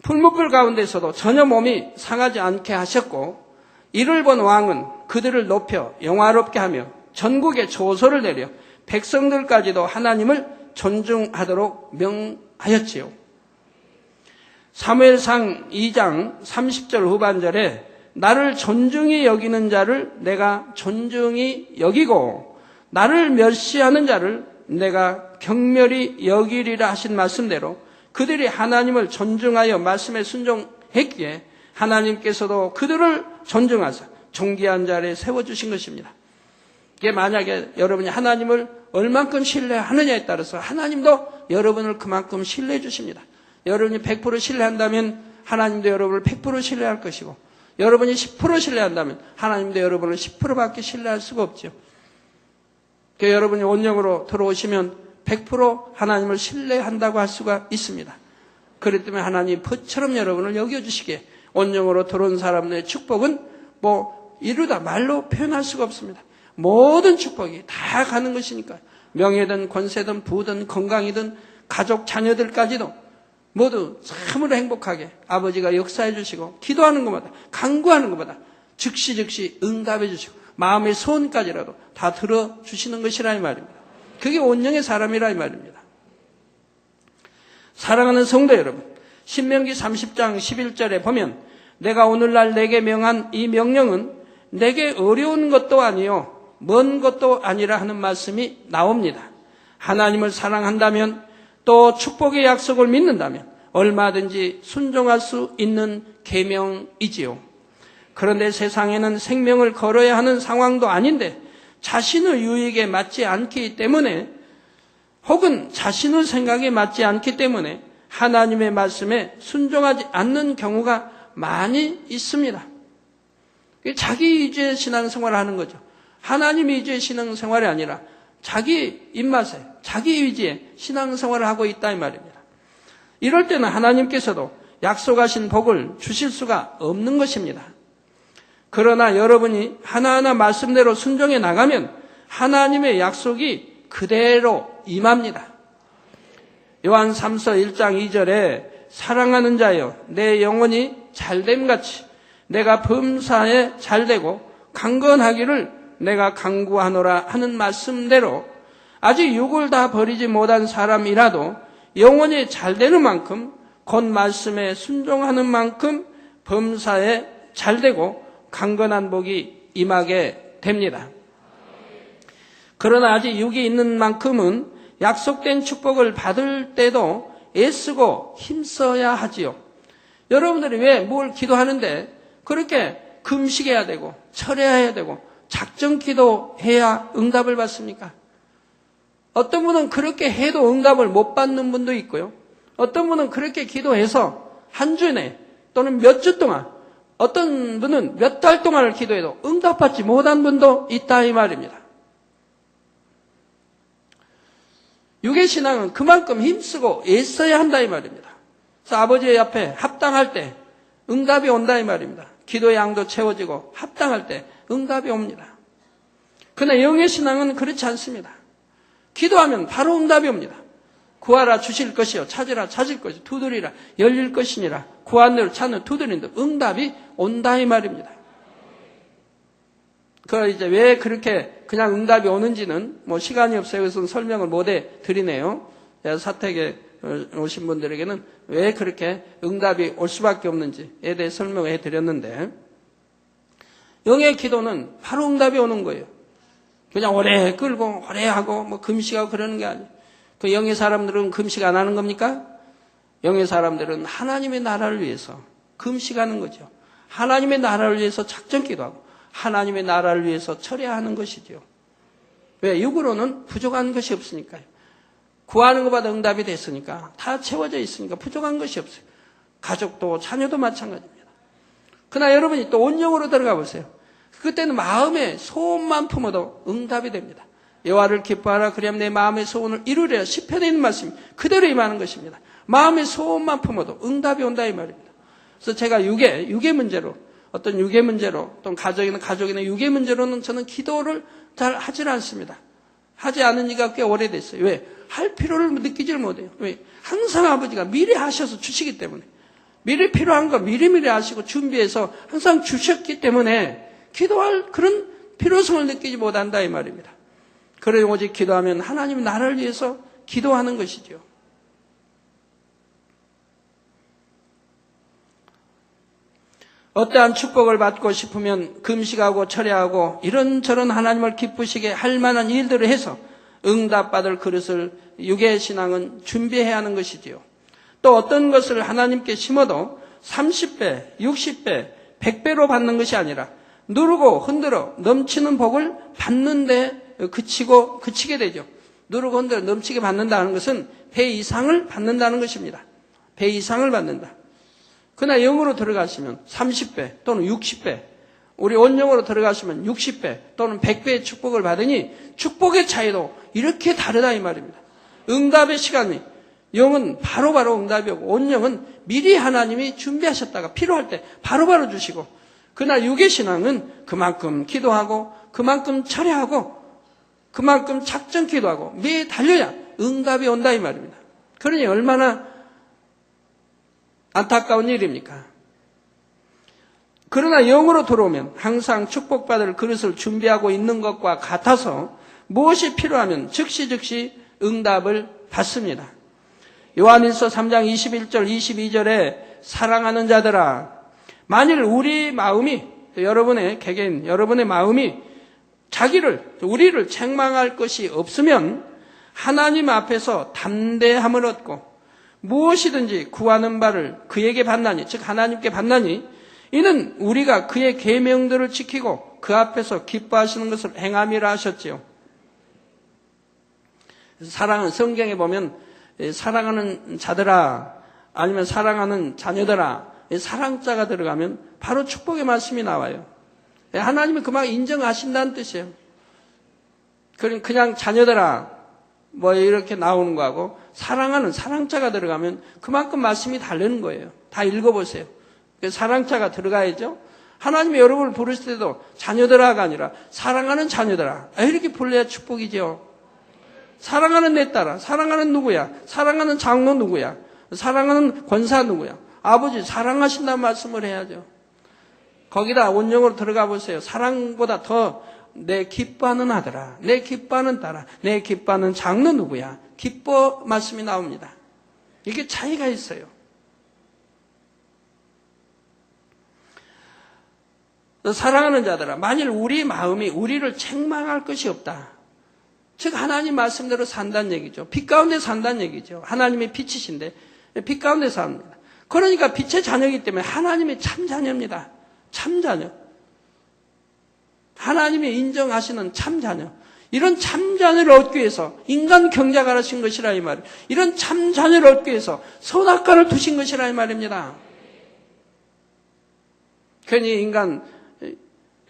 [SPEAKER 1] 풀무불 가운데서도 전혀 몸이 상하지 않게 하셨고, 이를 본 왕은 그들을 높여 영화롭게 하며 전국에 조서를 내려 백성들까지도 하나님을 존중하도록 명하였지요. 사무엘상 2장 30절 후반절에 나를 존중히 여기는 자를 내가 존중히 여기고 나를 멸시하는 자를 내가 경멸히 여기리라 하신 말씀대로 그들이 하나님을 존중하여 말씀에 순종했기에 하나님께서도 그들을 존중하사 존귀한 자리에 세워주신 것입니다. 이게 만약에 여러분이 하나님을 얼만큼 신뢰하느냐에 따라서 하나님도 여러분을 그만큼 신뢰해 주십니다. 여러분이 100% 신뢰한다면 하나님도 여러분을 100% 신뢰할 것이고, 여러분이 10% 신뢰한다면 하나님도 여러분을 10%밖에 신뢰할 수가 없죠. 그러니까 여러분이 온영으로 들어오시면 100% 하나님을 신뢰한다고 할 수가 있습니다. 그렇기 때문에 하나님이 벗처럼 여러분을 여겨주시기에 온영으로 들어온 사람들의 축복은 이루다 말로 표현할 수가 없습니다. 모든 축복이 다 가는 것이니까, 명예든 권세든 부든 건강이든 가족 자녀들까지도 모두 참으로 행복하게 아버지가 역사해 주시고, 기도하는 것마다 간구하는 것마다 즉시 응답해 주시고 마음의 소원까지라도 다 들어주시는 것이라 이 말입니다. 그게 온영의 사람이라 이 말입니다. 사랑하는 성도 여러분, 신명기 30장 11절에 보면 내가 오늘날 내게 명한 이 명령은 내게 어려운 것도 아니요 먼 것도 아니라 하는 말씀이 나옵니다. 하나님을 사랑한다면 또 축복의 약속을 믿는다면 얼마든지 순종할 수 있는 계명이지요. 그런데 세상에는 생명을 걸어야 하는 상황도 아닌데 자신의 유익에 맞지 않기 때문에, 혹은 자신의 생각에 맞지 않기 때문에 하나님의 말씀에 순종하지 않는 경우가 많이 있습니다. 자기 위주의 신앙생활을 하는 거죠. 하나님 위주의 신앙생활이 아니라 자기 입맛에 자기 위주의 신앙생활을 하고 있다 이 말입니다. 이럴 때는 하나님께서도 약속하신 복을 주실 수가 없는 것입니다. 그러나 여러분이 하나하나 말씀대로 순종해 나가면 하나님의 약속이 그대로 임합니다. 요한 3서 1장 2절에 사랑하는 자여 내 영혼이 잘됨같이 내가 범사에 잘되고 강건하기를 내가 간구하노라 하는 말씀대로 아직 육을 다 버리지 못한 사람이라도 영혼이 잘되는 만큼 곧 말씀에 순종하는 만큼 범사에 잘되고 강건한 복이 임하게 됩니다. 그러나 아직 육이 있는 만큼은 약속된 축복을 받을 때도 애쓰고 힘써야 하지요. 여러분들이 왜 뭘 기도하는데 그렇게 금식해야 되고 철회해야 되고 작정 기도해야 응답을 받습니까? 어떤 분은 그렇게 해도 응답을 못 받는 분도 있고요. 어떤 분은 그렇게 기도해서 한 주 내 또는 몇 주 동안, 어떤 분은 몇 달 동안을 기도해도 응답받지 못한 분도 있다 이 말입니다. 육의 신앙은 그만큼 힘쓰고 애써야 한다 이 말입니다. 그래서 아버지의 앞에 합당할 때 응답이 온다 이 말입니다. 기도의 양도 채워지고 합당할 때 응답이 옵니다. 그러나 영의 신앙은 그렇지 않습니다. 기도하면 바로 응답이 옵니다. 구하라 주실 것이요 찾으라 찾을 것이요 두드리라 열릴 것이니라. 구하는 대로 찾는 두드리는 대로 응답이 온다 이 말입니다. 이제 왜 그렇게 그냥 응답이 오는지는 시간이 없어요. 그래서 설명을 못해 드리네요. 사택에 오신 분들에게는 왜 그렇게 응답이 올 수밖에 없는지에 대해 설명을 해드렸는데, 영의 기도는 바로 응답이 오는 거예요. 그냥 오래 끌고 오래 하고 금식하고 그러는 게 아니에요. 그 영의 사람들은 금식 안 하는 겁니까? 영의 사람들은 하나님의 나라를 위해서 금식하는 거죠. 하나님의 나라를 위해서 작정 기도하고 하나님의 나라를 위해서 철회하는 것이죠. 왜? 육으로는 부족한 것이 없으니까요. 구하는 것마다 응답이 됐으니까 다 채워져 있으니까 부족한 것이 없어요. 가족도 자녀도 마찬가지입니다. 그러나 여러분이 또 온영으로 들어가 보세요. 그때는 마음에 소원만 품어도 응답이 됩니다. 여호와를 기뻐하라 그리하면 내 마음의 소원을 이루리라. 시편에 있는 말씀이 그대로 임하는 것입니다. 마음의 소원만 품어도 응답이 온다 이 말입니다. 그래서 제가 육의 문제로 어떤 육의 문제로 또는 가족이나 육의 문제로는 저는 기도를 잘 하질 않습니다. 하지 않은 지가 꽤 오래됐어요. 왜? 할 필요를 느끼질 못해요. 왜? 항상 아버지가 미리 하셔서 주시기 때문에 미리 필요한 거 미리미리 하시고 준비해서 항상 주셨기 때문에 기도할 그런 필요성을 느끼지 못한다 이 말입니다. 그래 오직 기도하면 하나님이 나를 위해서 기도하는 것이죠. 어떠한 축복을 받고 싶으면 금식하고 철야하고 이런저런 하나님을 기쁘시게 할 만한 일들을 해서 응답받을 그릇을 육의 신앙은 준비해야 하는 것이지요. 또 어떤 것을 하나님께 심어도 30배, 60배, 100배로 받는 것이 아니라 누르고 흔들어 넘치는 복을 받는데 그치게 되죠. 누르고 흔들어 넘치게 받는다는 것은 배 이상을 받는다는 것입니다. 배 이상을 받는다. 그러나 영으로 들어가시면 30배 또는 60배, 우리 온영으로 들어가시면 60배 또는 100배의 축복을 받으니 축복의 차이도 이렇게 다르다 이 말입니다. 응답의 시간이 영은 바로바로 응답이 오고 온영은 미리 하나님이 준비하셨다가 필요할 때 바로바로 주시고, 그러나 육의 신앙은 그만큼 기도하고 그만큼 철야하고 그만큼 작정 기도하고 매일 달려야 응답이 온다 이 말입니다. 그러니 얼마나 안타까운 일입니까? 그러나 영으로 들어오면 항상 축복받을 그릇을 준비하고 있는 것과 같아서 무엇이 필요하면 즉시 응답을 받습니다. 요한일서 3장 21절 22절에 사랑하는 자들아, 만일 우리 마음이, 여러분의 개개인 여러분의 마음이 우리를 책망할 것이 없으면 하나님 앞에서 담대함을 얻고 무엇이든지 구하는 바를 그에게 받나니, 즉 하나님께 받나니, 이는 우리가 그의 계명들을 지키고 그 앞에서 기뻐하시는 것을 행함이라 하셨지요. 사랑은 성경에 보면 사랑하는 자들아 아니면 사랑하는 자녀들아, 사랑자가 들어가면 바로 축복의 말씀이 나와요. 하나님이 그만 인정하신다는 뜻이에요. 그냥 자녀들아 뭐 이렇게 나오는 거하고 사랑하는 사랑자가 들어가면 그만큼 말씀이 다르는 거예요. 다 읽어보세요. 사랑자가 들어가야죠. 하나님이 여러분을 부르실 때도 자녀들아가 아니라 사랑하는 자녀들아 이렇게 불러야 축복이죠. 사랑하는 내 딸아, 사랑하는 누구야, 사랑하는 장로 누구야, 사랑하는 권사 누구야, 아버지 사랑하신다는 말씀을 해야죠. 거기다 온영으로 들어가 보세요. 사랑보다 더 내 기뻐하는 아들아, 내 기뻐하는 딸아, 내 기뻐하는 장로 누구야, 기뻐 말씀이 나옵니다. 이게 차이가 있어요. 사랑하는 자들아, 만일 우리 마음이 우리를 책망할 것이 없다, 즉 하나님 말씀대로 산다는 얘기죠. 빛 가운데 산다는 얘기죠. 하나님의 빛이신데 빛 가운데 삽니다. 그러니까 빛의 자녀이기 때문에 하나님의 참 자녀입니다. 참 자녀. 하나님이 인정하시는 참 자녀. 이런 참 자녀를 얻기 위해서 인간 경작을 하신 것이라 이 말이에요. 이런 참 자녀를 얻기 위해서 선악과를 두신 것이라 이 말입니다. 괜히 인간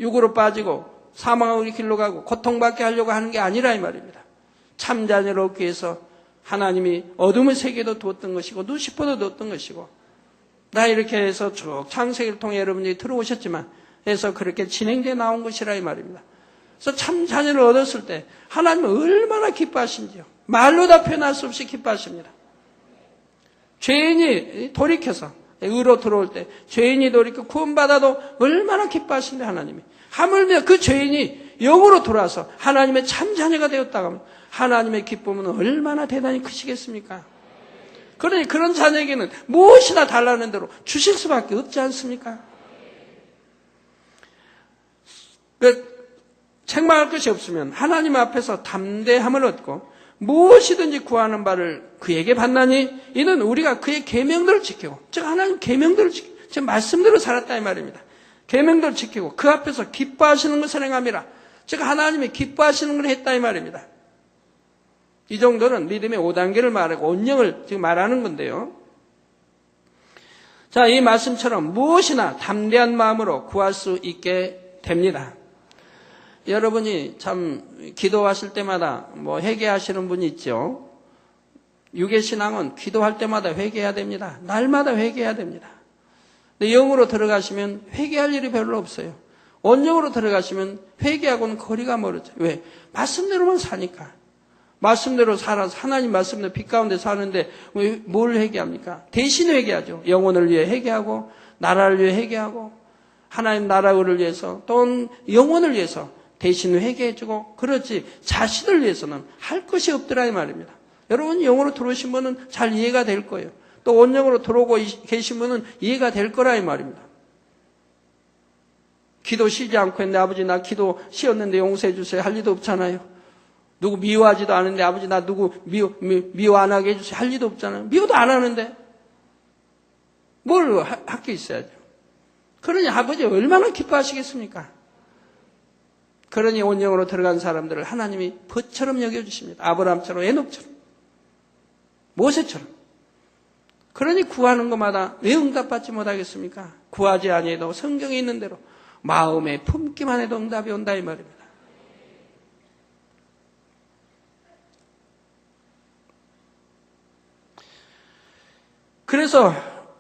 [SPEAKER 1] 육으로 빠지고 사망의 길로 가고 고통받게 하려고 하는 게 아니라 이 말입니다. 참 자녀를 얻기 위해서 하나님이 어둠의 세계도 두었던 것이고 누시퍼도 두었던 것이고, 나 이렇게 해서 쭉 창세기를 통해 여러분들이 들어오셨지만 해서 그렇게 진행되어 나온 것이라 이 말입니다. 그래서 참 자녀를 얻었을 때 하나님은 얼마나 기뻐하신지요. 말로 다 표현할 수 없이 기뻐하십니다. 죄인이 돌이켜서 의로 들어올 때 죄인이 돌이켜 구원받아도 얼마나 기뻐하신데 하나님이, 하물며 그 죄인이 영으로 돌아서 하나님의 참 자녀가 되었다고 하면 하나님의 기쁨은 얼마나 대단히 크시겠습니까? 그러니 그런 자녀에게는 무엇이나 달라는 대로 주실 수밖에 없지 않습니까? 책망할 것이 없으면 하나님 앞에서 담대함을 얻고 무엇이든지 구하는 바를 그에게 받나니, 이는 우리가 그의 계명들을 지키고, 즉 하나님 계명들을 지키고 제 말씀대로 살았다 이 말입니다. 계명들을 지키고 그 앞에서 기뻐하시는 것을 행함이라, 즉 하나님이 기뻐하시는 걸 했다 이 말입니다. 이 정도는 믿음의 5단계를 말하고 온영을 지금 말하는 건데요. 자, 이 말씀처럼 무엇이나 담대한 마음으로 구할 수 있게 됩니다. 여러분이 참 기도하실 때마다 뭐 회개하시는 분이 있죠. 유괴신앙은 기도할 때마다 회개해야 됩니다. 날마다 회개해야 됩니다. 근데 영으로 들어가시면 회개할 일이 별로 없어요. 온영으로 들어가시면 회개하고는 거리가 멀어져요. 왜? 말씀대로만 사니까. 말씀대로 살아서 하나님 말씀대로 빛 가운데 사는데 왜 뭘 회개합니까? 대신 회개하죠. 영혼을 위해 회개하고 나라를 위해 회개하고 하나님 나라를 위해서 또 영혼을 위해서 대신 회개해주고 그렇지 자신을 위해서는 할 것이 없더라 이 말입니다. 여러분 영으로 들어오신 분은 잘 이해가 될 거예요. 또 온영으로 들어오고 계신 분은 이해가 될 거라 이 말입니다. 기도 쉬지 않고 했는데 아버지 나 기도 쉬었는데 용서해 주세요 할 리도 없잖아요. 누구 미워하지도 않은데 아버지 나 누구 미워 안 하게 해주세요 할 리도 없잖아요. 미워도 안 하는데 뭘 할 게 있어야죠. 그러니 아버지 얼마나 기뻐하시겠습니까? 그러니 온영으로 들어간 사람들을 하나님이 벗처럼 여겨주십니다. 아브라함처럼 에녹처럼 모세처럼. 그러니 구하는 것마다 왜 응답받지 못하겠습니까? 구하지 아니해도 성경에 있는 대로 마음에 품기만 해도 응답이 온다 이 말입니다. 그래서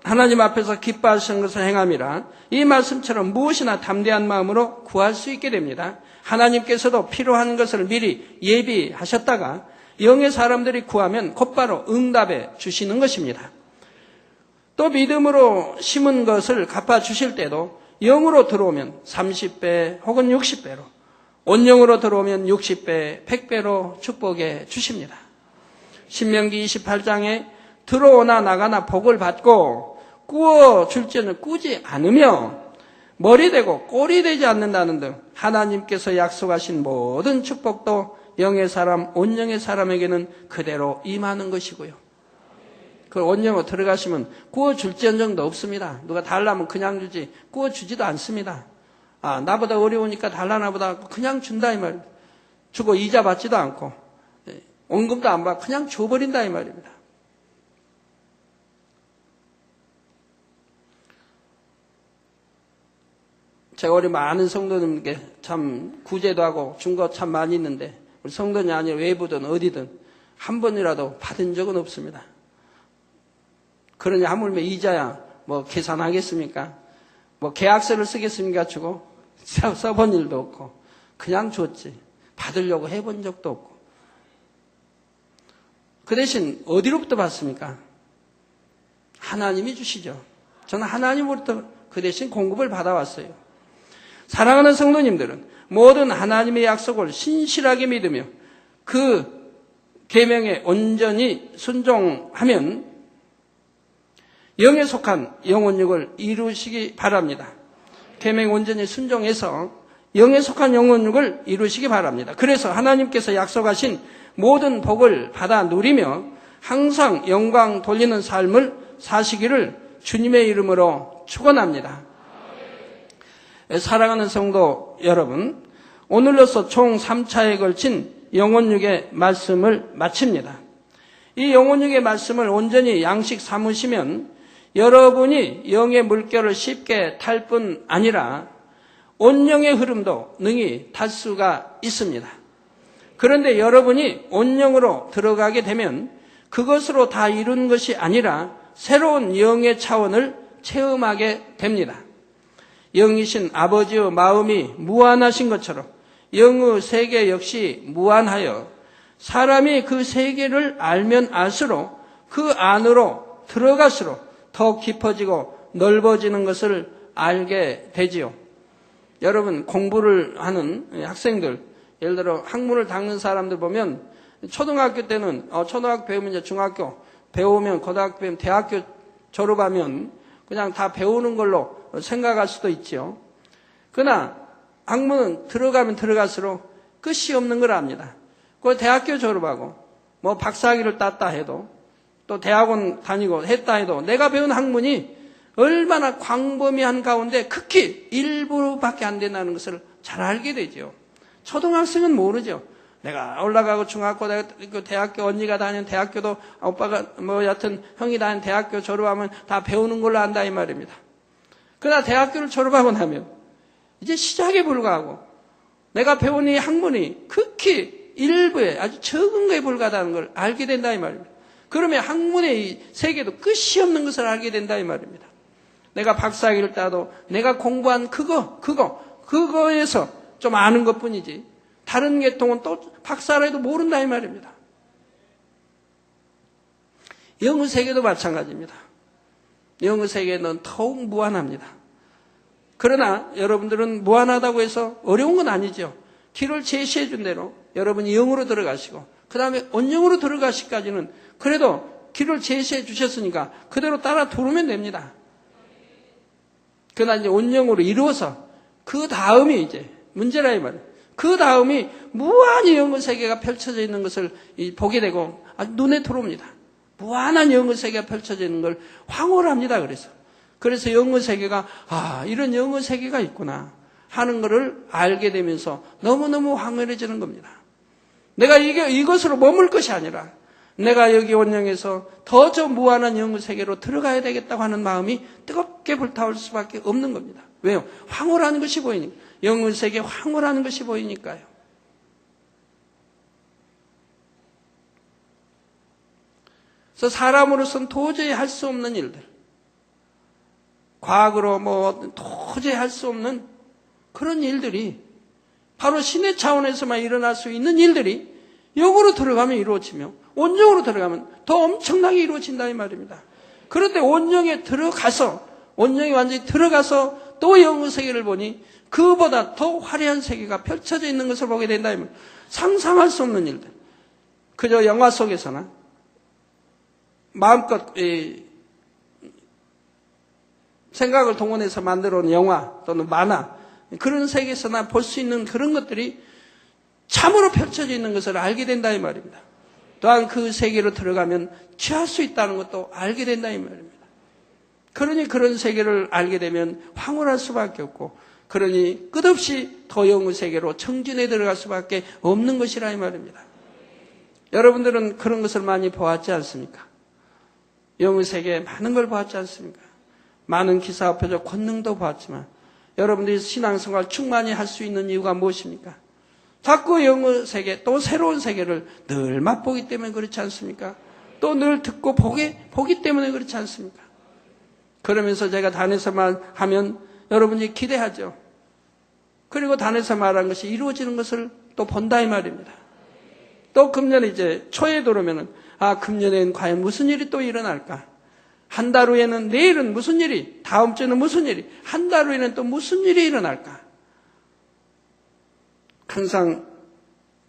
[SPEAKER 1] 하나님 앞에서 기뻐하시는 것을 행함이라 이 말씀처럼 무엇이나 담대한 마음으로 구할 수 있게 됩니다. 하나님께서도 필요한 것을 미리 예비하셨다가 영의 사람들이 구하면 곧바로 응답해 주시는 것입니다. 또 믿음으로 심은 것을 갚아주실 때도 영으로 들어오면 30배 혹은 60배로 온영으로 들어오면 60배, 100배로 축복해 주십니다. 신명기 28장에 들어오나 나가나 복을 받고 꾸어줄지는 꾸지 않으며 머리 되고 꼴이 되지 않는다는 등 하나님께서 약속하신 모든 축복도 영의 사람, 온영의 사람에게는 그대로 임하는 것이고요. 그 온영으로 들어가시면 구워줄지언정도 없습니다. 누가 달라면 그냥 주지 구워주지도 않습니다. 아 나보다 어려우니까 달라나 보다 그냥 준다 이 말입니다. 주고 이자 받지도 않고 원금도 안 받고 그냥 줘버린다 이 말입니다. 제가 우리 많은 성도님께 참 구제도 하고 준 거 참 많이 있는데 우리 성도님이 아니라 외부든 어디든 한 번이라도 받은 적은 없습니다. 그러니 하물며 이자야 뭐 계산하겠습니까? 뭐 계약서를 쓰겠습니까? 주고 써본 일도 없고 그냥 줬지 받으려고 해본 적도 없고 그 대신 어디로부터 받습니까? 하나님이 주시죠. 저는 하나님으로부터 그 대신 공급을 받아왔어요. 사랑하는 성도님들은 모든 하나님의 약속을 신실하게 믿으며 그 계명에 온전히 순종하면 영에 속한 영혼육을 이루시기 바랍니다. 계명에 온전히 순종해서 영에 속한 영혼육을 이루시기 바랍니다. 그래서 하나님께서 약속하신 모든 복을 받아 누리며 항상 영광 돌리는 삶을 사시기를 주님의 이름으로 축원합니다. 사랑하는 성도 여러분, 오늘로서 총 3차에 걸친 영혼육의 말씀을 마칩니다. 이 영혼육의 말씀을 온전히 양식 삼으시면 여러분이 영의 물결을 쉽게 탈 뿐 아니라 온영의 흐름도 능히 탈 수가 있습니다. 그런데 여러분이 온영으로 들어가게 되면 그것으로 다 이룬 것이 아니라 새로운 영의 차원을 체험하게 됩니다. 영이신 아버지의 마음이 무한하신 것처럼 영의 세계 역시 무한하여 사람이 그 세계를 알면 알수록 그 안으로 들어갈수록 더 깊어지고 넓어지는 것을 알게 되지요. 여러분 공부를 하는 학생들 예를 들어 학문을 닦는 사람들 보면 초등학교 때는 초등학교 배우면 이제 중학교 배우면 고등학교 배우면 대학교 졸업하면 그냥 다 배우는 걸로 생각할 수도 있죠. 그러나 학문은 들어가면 들어갈수록 끝이 없는 걸 압니다. 그 대학교 졸업하고 뭐 박사학위를 땄다 해도 또 대학원 다니고 했다 해도 내가 배운 학문이 얼마나 광범위한 가운데 극히 일부밖에 안 된다는 것을 잘 알게 되죠. 초등학생은 모르죠. 내가 올라가고 중학교, 대학교, 언니가 다니는 대학교도 오빠가 여하튼 형이 다니는 대학교 졸업하면 다 배우는 걸로 안다 이 말입니다. 그러나 대학교를 졸업하고 나면 이제 시작에 불과하고 내가 배운 이 학문이 극히 일부에 아주 적은 거에 불과하다는 걸 알게 된다 이 말입니다. 그러면 학문의 이 세계도 끝이 없는 것을 알게 된다 이 말입니다. 내가 박사학위를 따도 내가 공부한 그거에서 좀 아는 것뿐이지 다른 계통은 또 박사라 해도 모른다 이 말입니다. 영어 세계도 마찬가지입니다. 영어 세계는 더욱 무한합니다. 그러나 여러분들은 무한하다고 해서 어려운 건 아니죠. 길을 제시해 준 대로 여러분이 영으로 들어가시고 그 다음에 온영으로 들어가시기까지는 그래도 길을 제시해 주셨으니까 그대로 따라 들어오면 됩니다. 그러나 이제 온영으로 이루어서 그 다음이 이제 문제라 이 말이에요. 그 다음이 무한히 영어 세계가 펼쳐져 있는 것을 보게 되고 아주 눈에 들어옵니다. 무한한 영어 세계가 펼쳐져 있는 걸 황홀합니다. 그래서 영어 세계가 이런 영어 세계가 있구나 하는 것을 알게 되면서 너무너무 황홀해지는 겁니다. 내가 이것으로 머물 것이 아니라 내가 여기 온영에서 더 저 무한한 영어 세계로 들어가야 되겠다고 하는 마음이 뜨겁게 불타올 수밖에 없는 겁니다. 왜요? 황홀한 것이 보이니까. 영어 세계 황홀한 것이 보이니까요. 그래서 사람으로서는 도저히 할 수 없는 일들, 과학으로 도저히 할 수 없는 그런 일들이 바로 신의 차원에서만 일어날 수 있는 일들이 영으로 들어가면 이루어지며 온영으로 들어가면 더 엄청나게 이루어진다 이 말입니다. 그런데 온영에 들어가서 온영이 완전히 들어가서 또 영어 세계를 보니 그보다 더 화려한 세계가 펼쳐져 있는 것을 보게 된다 이 말입니다. 상상할 수 없는 일들. 그저 영화 속에서나 마음껏 생각을 동원해서 만들어 온 영화 또는 만화 그런 세계에서나 볼 수 있는 그런 것들이 참으로 펼쳐져 있는 것을 알게 된다 이 말입니다. 또한 그 세계로 들어가면 취할 수 있다는 것도 알게 된다 이 말입니다. 그러니 그런 세계를 알게 되면 황홀할 수밖에 없고 그러니 끝없이 더 영의 세계로 청진해 들어갈 수밖에 없는 것이라 이 말입니다. 여러분들은 그런 것을 많이 보았지 않습니까? 영의 세계에 많은 걸 보았지 않습니까? 많은 기사와 표적 권능도 보았지만 여러분들이 신앙생활 충만히 할 수 있는 이유가 무엇입니까? 자꾸 영의 세계, 또 새로운 세계를 늘 맛보기 때문에 그렇지 않습니까? 또 늘 듣고 보기 때문에 그렇지 않습니까? 그러면서 제가 단에서 말하면 여러분이 기대하죠. 그리고 단에서 말한 것이 이루어지는 것을 또 본다 이 말입니다. 또 금년 이제 초에 들어오면은 금년에는 과연 무슨 일이 또 일어날까? 한 달 후에는 내일은 무슨 일이, 다음 주에는 무슨 일이, 한 달 후에는 또 무슨 일이 일어날까? 항상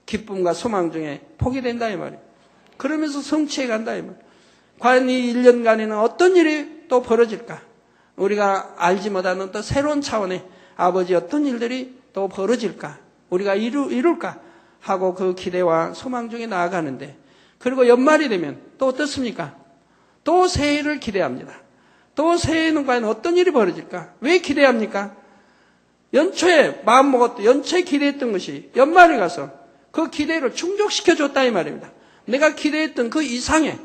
[SPEAKER 1] 기쁨과 소망 중에 복이 된다 이 말이에요. 그러면서 성취해 간다 이 말이에요. 과연 이 1년간에는 어떤 일이 또 벌어질까? 우리가 알지 못하는 또 새로운 차원의 아버지 어떤 일들이 또 벌어질까? 우리가 이룰까? 하고 그 기대와 소망 중에 나아가는데 그리고 연말이 되면 또 어떻습니까? 또 새해를 기대합니다. 또 새해에는 과연 어떤 일이 벌어질까? 왜 기대합니까? 연초에 마음 먹었던, 연초에 기대했던 것이 연말에 가서 그 기대를 충족시켜줬다 이 말입니다. 내가 기대했던 그 이상의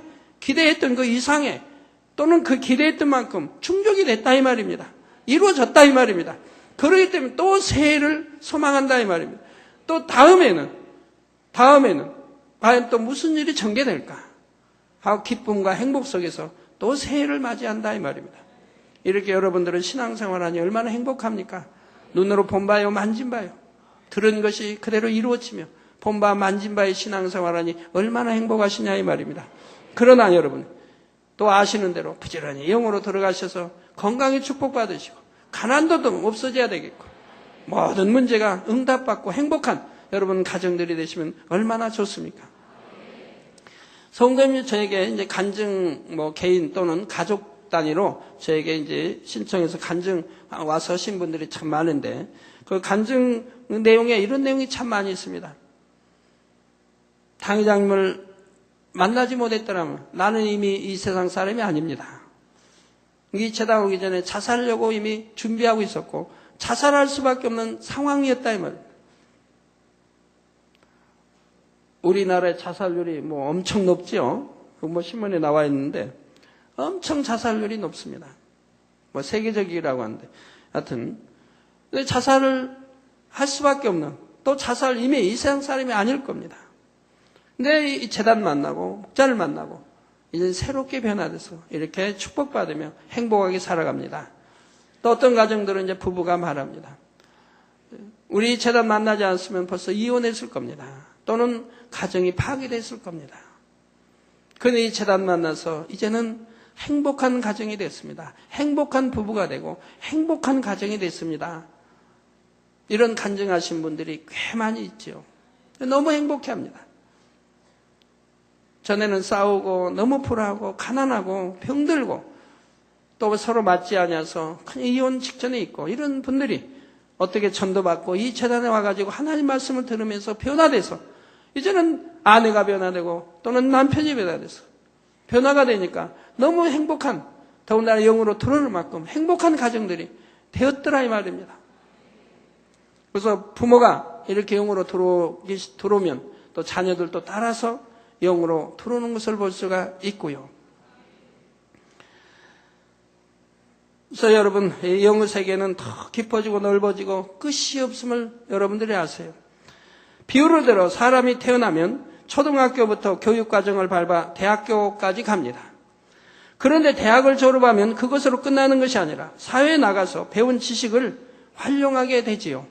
[SPEAKER 1] 또는 그 기대했던 만큼 충족이 됐다 이 말입니다. 이루어졌다 이 말입니다. 그러기 때문에 또 새해를 소망한다 이 말입니다. 또 다음에는 과연 또 무슨 일이 전개될까 하고 기쁨과 행복 속에서 또 새해를 맞이한다 이 말입니다. 이렇게 여러분들은 신앙생활하니 얼마나 행복합니까? 눈으로 본 바요 만진 바요 들은 것이 그대로 이루어지며 본 바 만진 바의 신앙생활하니 얼마나 행복하시냐 이 말입니다. 그러나 여러분 또 아시는 대로 부지런히 영으로 들어가셔서 건강히 축복받으시고 가난도 없어져야 되겠고 모든 문제가 응답받고 행복한 여러분 가정들이 되시면 얼마나 좋습니까? 성도님이 저에게 이제 간증 개인 또는 가족 단위로 저에게 이제 신청해서 간증 와서 하신 분들이 참 많은데 그 간증 내용에 이런 내용이 참 많이 있습니다. 당회장님을 만나지 못했더라면 나는 이미 이 세상 사람이 아닙니다. 이 재단 오기 전에 자살하려고 이미 준비하고 있었고 자살할 수밖에 없는 상황이었다 이 말입니다. 우리나라의 자살률이 뭐 엄청 높죠. 뭐 신문에 나와 있는데 엄청 자살률이 높습니다. 뭐 세계적이라고 하는데 하여튼 자살을 할 수밖에 없는, 또 자살 이미 이 세상 사람이 아닐 겁니다. 근데 이 재단 만나고 목자를 만나고 이제 새롭게 변화돼서 이렇게 축복받으며 행복하게 살아갑니다. 또 어떤 가정들은 이제 부부가 말합니다. 우리 재단 만나지 않았으면 벌써 이혼했을 겁니다. 또는 가정이 파괴됐을 겁니다. 그런데 이 재단 만나서 이제는 행복한 가정이 됐습니다. 행복한 부부가 되고 행복한 가정이 됐습니다. 이런 간증하신 분들이 꽤 많이 있죠. 너무 행복해합니다. 전에는 싸우고 너무 불화하고 가난하고 병들고 또 서로 맞지 않아서 그냥 이혼 직전에 있고 이런 분들이 어떻게 전도받고 이 재단에 와가지고 하나님 말씀을 들으면서 변화돼서 이제는 아내가 변화되고 또는 남편이 변화돼서 변화가 되니까 너무 행복한, 더군다나 영으로 들어올 만큼 행복한 가정들이 되었더라 이 말입니다. 그래서 부모가 이렇게 영으로 들어오면 또 자녀들도 따라서 영으로 들어오는 것을 볼 수가 있고요. 그래서 여러분, 영의 세계는 더 깊어지고 넓어지고 끝이 없음을 여러분들이 아세요. 비유를 들어 사람이 태어나면 초등학교부터 교육과정을 밟아 대학교까지 갑니다. 그런데 대학을 졸업하면 그것으로 끝나는 것이 아니라 사회에 나가서 배운 지식을 활용하게 되지요.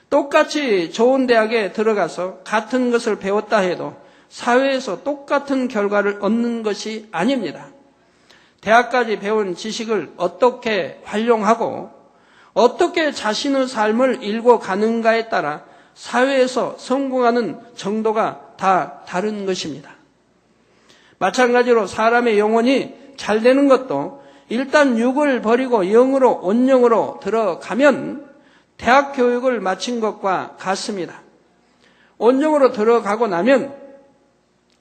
[SPEAKER 1] 똑같이 좋은 대학에 들어가서 같은 것을 배웠다 해도 사회에서 똑같은 결과를 얻는 것이 아닙니다. 대학까지 배운 지식을 어떻게 활용하고 어떻게 자신의 삶을 읽어가는가에 따라 사회에서 성공하는 정도가 다 다른 것입니다. 마찬가지로 사람의 영혼이 잘 되는 것도 일단 육을 버리고 영으로 온영으로 들어가면 대학 교육을 마친 것과 같습니다. 온영으로 들어가고 나면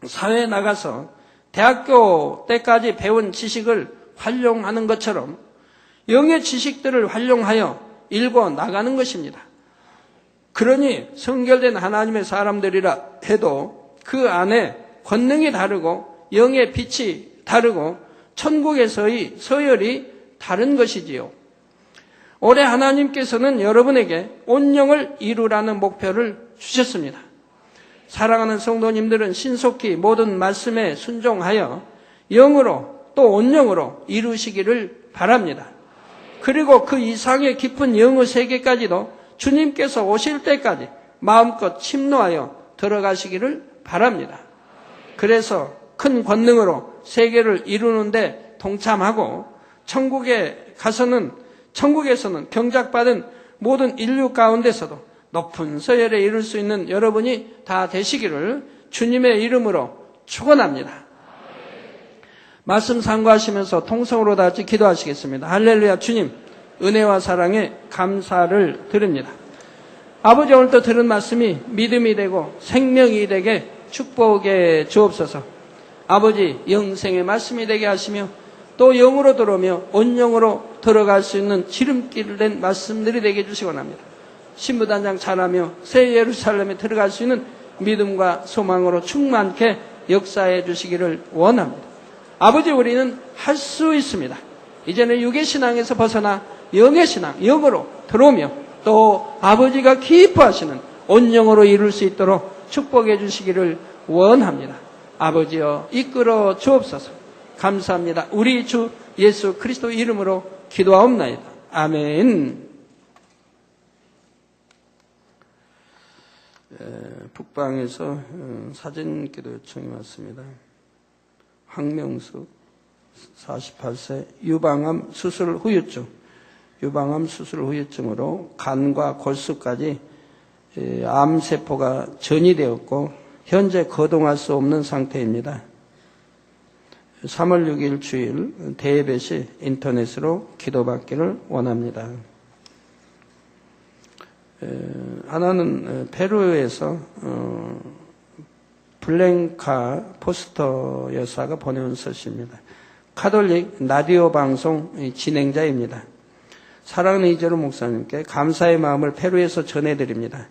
[SPEAKER 1] 사회에 나가서 대학교 때까지 배운 지식을 활용하는 것처럼 영의 지식들을 활용하여 읽어 나가는 것입니다. 그러니 성결된 하나님의 사람들이라 해도 그 안에 권능이 다르고 영의 빛이 다르고 천국에서의 서열이 다른 것이지요. 올해 하나님께서는 여러분에게 온영을 이루라는 목표를 주셨습니다. 사랑하는 성도님들은 신속히 모든 말씀에 순종하여 영으로 또 온영으로 이루시기를 바랍니다. 그리고 그 이상의 깊은 영의 세계까지도 주님께서 오실 때까지 마음껏 침노하여 들어가시기를 바랍니다. 그래서 큰 권능으로 세계를 이루는데 동참하고 천국에서는 경작받은 모든 인류 가운데서도 높은 서열에 이룰 수 있는 여러분이 다 되시기를 주님의 이름으로 축원합니다. 말씀 상고하시면서 통성으로 다 같이 기도하시겠습니다. 할렐루야. 주님, 은혜와 사랑에 감사를 드립니다. 아버지, 오늘도 들은 말씀이 믿음이 되고 생명이 되게 축복해 주옵소서. 아버지, 영생의 말씀이 되게 하시며 또 영으로 들어오며 온영으로 들어갈 수 있는 지름길 된 말씀들이 되게 해주시기 원합니다. 신부단장 잘하며 새 예루살렘에 들어갈 수 있는 믿음과 소망으로 충만케 역사해 주시기를 원합니다. 아버지, 우리는 할 수 있습니다. 이제는 육의 신앙에서 벗어나 영의 신앙, 영으로 들어오며 또 아버지가 기뻐하시는 온영으로 이룰 수 있도록 축복해 주시기를 원합니다. 아버지여, 이끌어 주옵소서. 감사합니다. 우리 주 예수 그리스도 이름으로 기도하옵나이다. 아멘. 북방에서 사진 기도 요청이 왔습니다. 황명수 48세 유방암 수술 후유증, 유방암 수술 후유증으로 간과 골수까지 암세포가 전이되었고 현재 거동할 수 없는 상태입니다. 3월 6일 주일 대예배 시 인터넷으로 기도받기를 원합니다. 하나는 페루에서 블랭카 포스터 여사가 보내온 서시입니다. 카톨릭 라디오 방송 진행자입니다. 사랑하는 이재로 목사님께 감사의 마음을 페루에서 전해드립니다.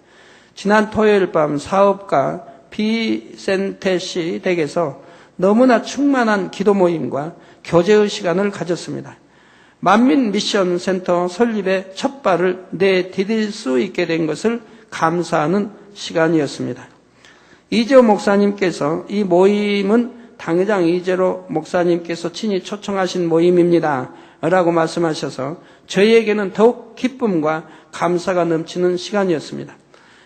[SPEAKER 1] 지난 토요일 밤 사업가 비센테시 댁에서 너무나 충만한 기도 모임과 교제의 시간을 가졌습니다. 만민 미션 센터 설립의 첫 발을 내디딜 수 있게 된 것을 감사하는 시간이었습니다. 이재호 목사님께서 이 모임은 당회장 이재호 목사님께서 친히 초청하신 모임입니다 라고 말씀하셔서 저희에게는 더욱 기쁨과 감사가 넘치는 시간이었습니다.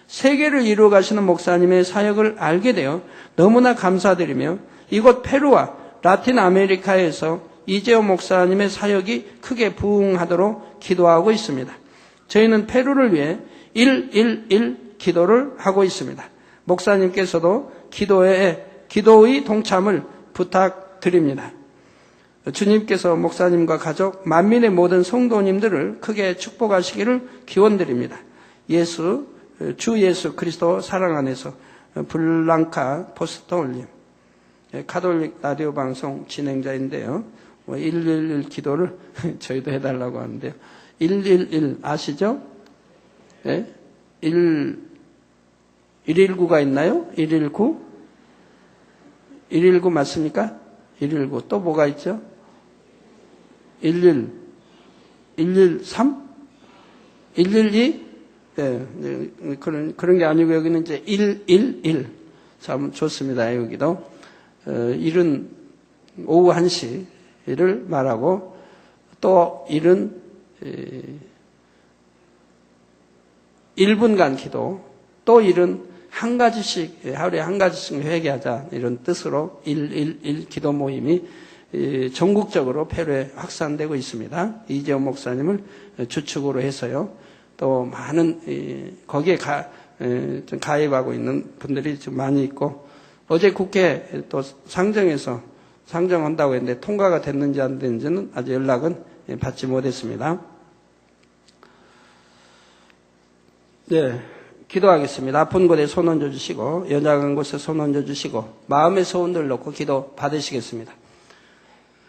[SPEAKER 1] 세계를 이루어 가시는 목사님의 사역을 알게 되어 너무나 감사드리며 이곳 페루와 라틴 아메리카에서 이재호 목사님의 사역이 크게 부흥하도록 기도하고 있습니다. 저희는 페루를 위해 111 기도를 하고 있습니다. 목사님께서도 기도의 동참을 부탁드립니다. 주님께서 목사님과 가족, 만민의 모든 성도님들을 크게 축복하시기를 기원드립니다. 주 예수 그리스도 사랑 안에서 블랑카 포스톨님, 가톨릭 라디오 방송 진행자인데요. 111 기도를 저희도 해달라고 하는데요. 111 아시죠? 네? 119가 있나요? 119? 119 맞습니까? 119. 또 뭐가 있죠? 113? 112? 네, 그런 게 아니고 여기는 이제 111. 참 좋습니다. 여기도. 1은 오후 1시를 말하고 또 1은 1분간 기도, 또 1은 한 가지씩, 하루에 한 가지씩 회개하자 이런 뜻으로 111 기도 모임이 전국적으로 페루에 확산되고 있습니다. 이재호 목사님을 주축으로 해서요. 또 많은 거기에 가입하고 있는 분들이 좀 많이 있고, 어제 국회 또 상정한다고 했는데 통과가 됐는지 안 됐는지는 아직 연락은 받지 못했습니다. 네, 기도하겠습니다. 아픈 곳에 손 얹어 주시고 연약한 곳에 손 얹어 주시고 마음의 소원들 놓고 기도 받으시겠습니다.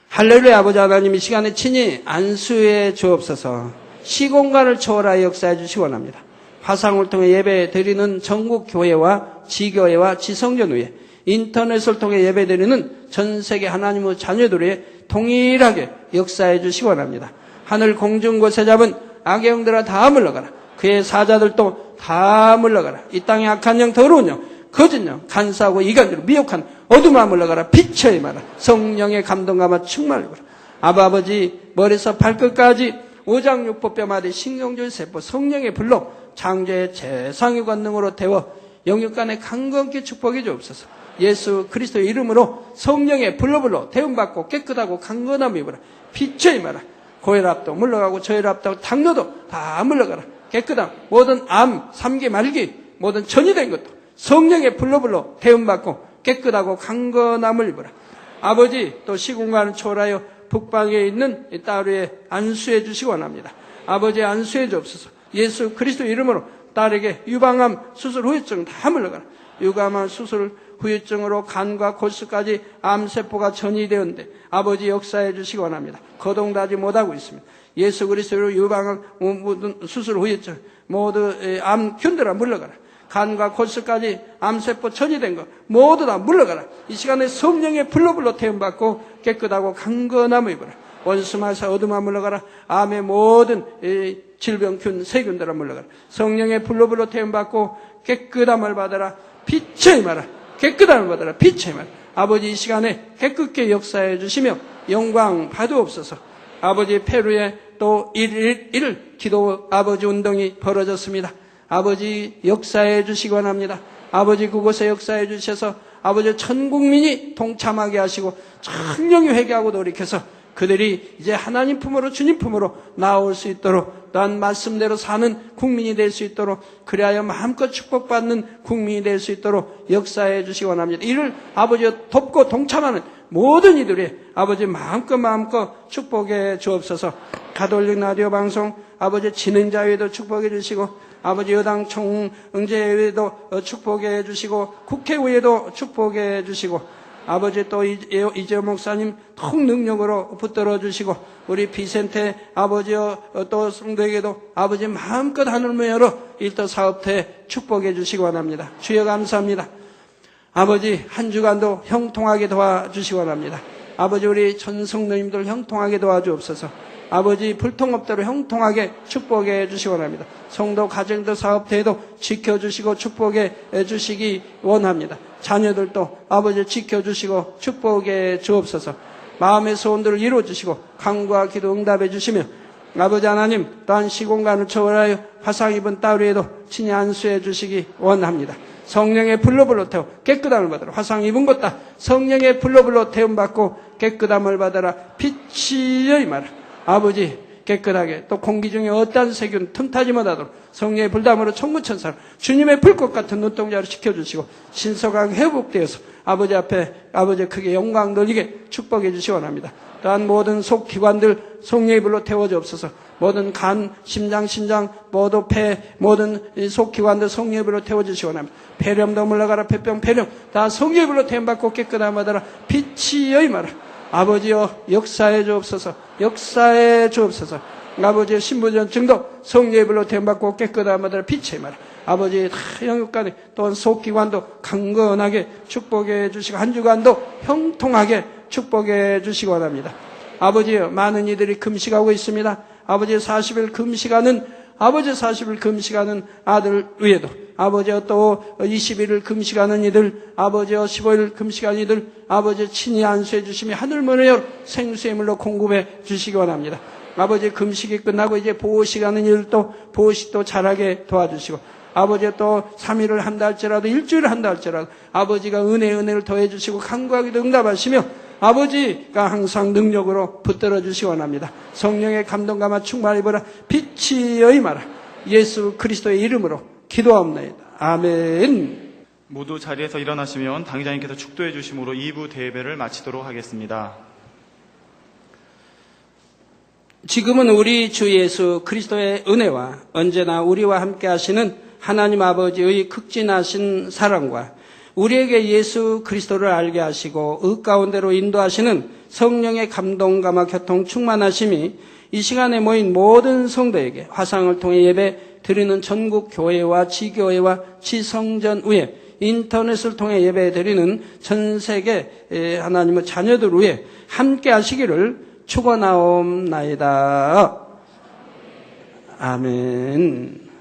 [SPEAKER 1] 할렐루야. 아버지 하나님, 이 시간에 친히 안수해 주옵소서. 시공간을 초월하여 역사해 주시기 원합니다. 화상을 통해 예배 드리는 전국 교회와 지교회와 지성전 위에 인터넷을 통해 예배 드리는 전 세계 하나님의 자녀들에 동일하게 역사해 주시기 원합니다. 하늘 공중 곳에 잡은 악의 영들아 다 물러가라. 그의 사자들도 다 물러가라. 이 땅에 악한 영, 더러운 영, 거짓 영, 간사하고 이간으로 미혹한 어둠아 물러가라. 빛의 임하라. 성령의 감동감아 충만하라. 아버지, 머리에서 발끝까지 오장육부뼈마디 신경줄 세포 성령의 불로 창조의 재상의 권능으로 태워 영육간에 강건케 축복해 주옵소서. 예수 그리스도의 이름으로 성령의 불로 태움받고 깨끗하고 강건함이 입어라. 빛의 임하라. 고혈압도 물러가고 저혈압도 당뇨도 다 물러가라. 깨끗함, 모든 암, 삼기, 말기, 모든 전이 된 것도 성령의 불로 태움받고 깨끗하고 강건함을 입어라. 아버지, 또 시공간을 초월하여 북방에 있는 이 딸에 안수해 주시기 원합니다. 아버지, 안수해 주옵소서. 예수 그리스도 이름으로 딸에게 유방암 수술 후유증 다 물러가라. 유방암 수술 후유증으로 간과 골수까지 암세포가 전이되었는데 아버지 역사해 주시기 원합니다. 거동하지 못하고 있습니다. 예수 그리스도로 유방암 모든 수술 후유증 모두 암균들아 물러가라. 간과 골수까지 암세포 전이된 것 모두 다 물러가라. 이 시간에 성령의 불로 태움받고 깨끗하고 강건함을 입어라. 원수마사 어둠아 물러가라. 암의 모든 질병균 세균들아 물러가라. 성령의 불로 태움받고 깨끗함을 받아라. 빛의 임하라. 깨끗함을 받아라. 빛의 임하라. 아버지, 이 시간에 깨끗게 역사해 주시며 영광 받으옵소서. 아버지, 페루에 또 111 기도 아버지 운동이 벌어졌습니다. 아버지, 역사해 주시기 원합니다. 아버지, 그곳에 역사해 주셔서 아버지 전 국민이 동참하게 하시고 청령이 회개하고 돌이켜서 그들이 이제 하나님 품으로 주님 품으로 나올 수 있도록, 또한 말씀대로 사는 국민이 될 수 있도록, 그리하여 마음껏 축복받는 국민이 될 수 있도록 역사해 주시기 원합니다. 이를 아버지 돕고 동참하는 모든 이들이 아버지 마음껏 축복해 주옵소서. 가톨릭 라디오 방송 아버지 진행자회도 축복해 주시고, 아버지 여당 총응제회도 축복해 주시고, 국회의회도 축복해 주시고, 아버지 또 이재호 목사님 통능력으로 붙들어 주시고, 우리 비센테 아버지여 또 성도에게도 아버지 마음껏 하늘문 열어 일터 사업thể 축복해 주시기 원합니다. 주여 감사합니다. 아버지 한 주간도 형통하게 도와주시기 원합니다. 아버지 우리 전 성도님들 형통하게 도와주옵소서. 아버지 불통업대로 형통하게 축복해 주시기 원합니다. 성도 가정도 사업대도 지켜주시고 축복해 주시기 원합니다. 자녀들도 아버지 지켜주시고 축복해 주옵소서. 마음의 소원들을 이루어주시고 간구와 기도 응답해 주시며 아버지 하나님 또한 시공간을 초월하여 화상 입은 딸 위에도 친히 안수해 주시기 원합니다. 성령의 불로 태워 깨끗함을 받아라. 화상 입은 것 다 성령의 불로 태움받고 깨끗함을 받아라. 빛이여 임하라. 아버지 깨끗하게 또 공기 중에 어떠한 세균 틈타지 못하도록 성령의 불담으로 천구천사를 주님의 불꽃 같은 눈동자로 지켜주시고 신속하게 회복되어서 아버지 앞에 아버지 크게 영광 돌리게 축복해 주시기 원합니다. 또한 모든 속기관들 성령의 불로 태워주옵소서. 모든 간, 심장, 신장, 모두 폐, 모든 속기관들 성령의 불로 태워주시기 원합니다. 폐렴도 물러가라. 폐병, 폐렴 다 성령의 불로 태움받고 깨끗함을 받아라. 빛이여 임하라. 아버지여 역사해 주옵소서. 역사해 주옵소서. 아버지의 신부전증도 성령의 불로 태움받고 깨끗함을 받아라. 빛이여 임하라. 아버지의 다 영육간에 또한 속기관도 강건하게 축복해 주시고 한 주간도 형통하게 축복해 주시기 원합니다. 아버지여 많은 이들이 금식하고 있습니다. 아버지의 40일 금식하는 아들 위에도 아버지여 또 21일 금식하는 이들 아버지여 15일 금식하는 이들 아버지 친히 안수해 주시며 하늘문을 열어 생수의 물로 공급해 주시기 원합니다. 아버지 금식이 끝나고 이제 보호식하는 일도 보호식도 잘하게 도와주시고 아버지 또 3일을 한다 할지라도 일주일을 한다 할지라도 아버지가 은혜를 더해 주시고 간구하기도 응답하시며 아버지가 항상 능력으로 붙들어 주시기 원합니다. 성령의 감동감화 충만히 입어라. 빛이여 임하라. 예수 그리스도의 이름으로 기도하옵나이다. 아멘.
[SPEAKER 2] 모두 자리에서 일어나시면 당회장님께서 축도해 주심으로 2부 대회를 마치도록 하겠습니다.
[SPEAKER 1] 지금은 우리 주 예수 그리스도의 은혜와 언제나 우리와 함께 하시는 하나님 아버지의 극진하신 사랑과 우리에게 예수 그리스도를 알게 하시고 의 가운데로 인도하시는 성령의 감동감화 교통 충만하심이 이 시간에 모인 모든 성도에게 화상을 통해 예배 드리는 전국 교회와 지교회와 지성전 위에 인터넷을 통해 예배 드리는 전 세계 하나님의 자녀들 위에 함께 하시기를 축원하옵나이다. 아멘.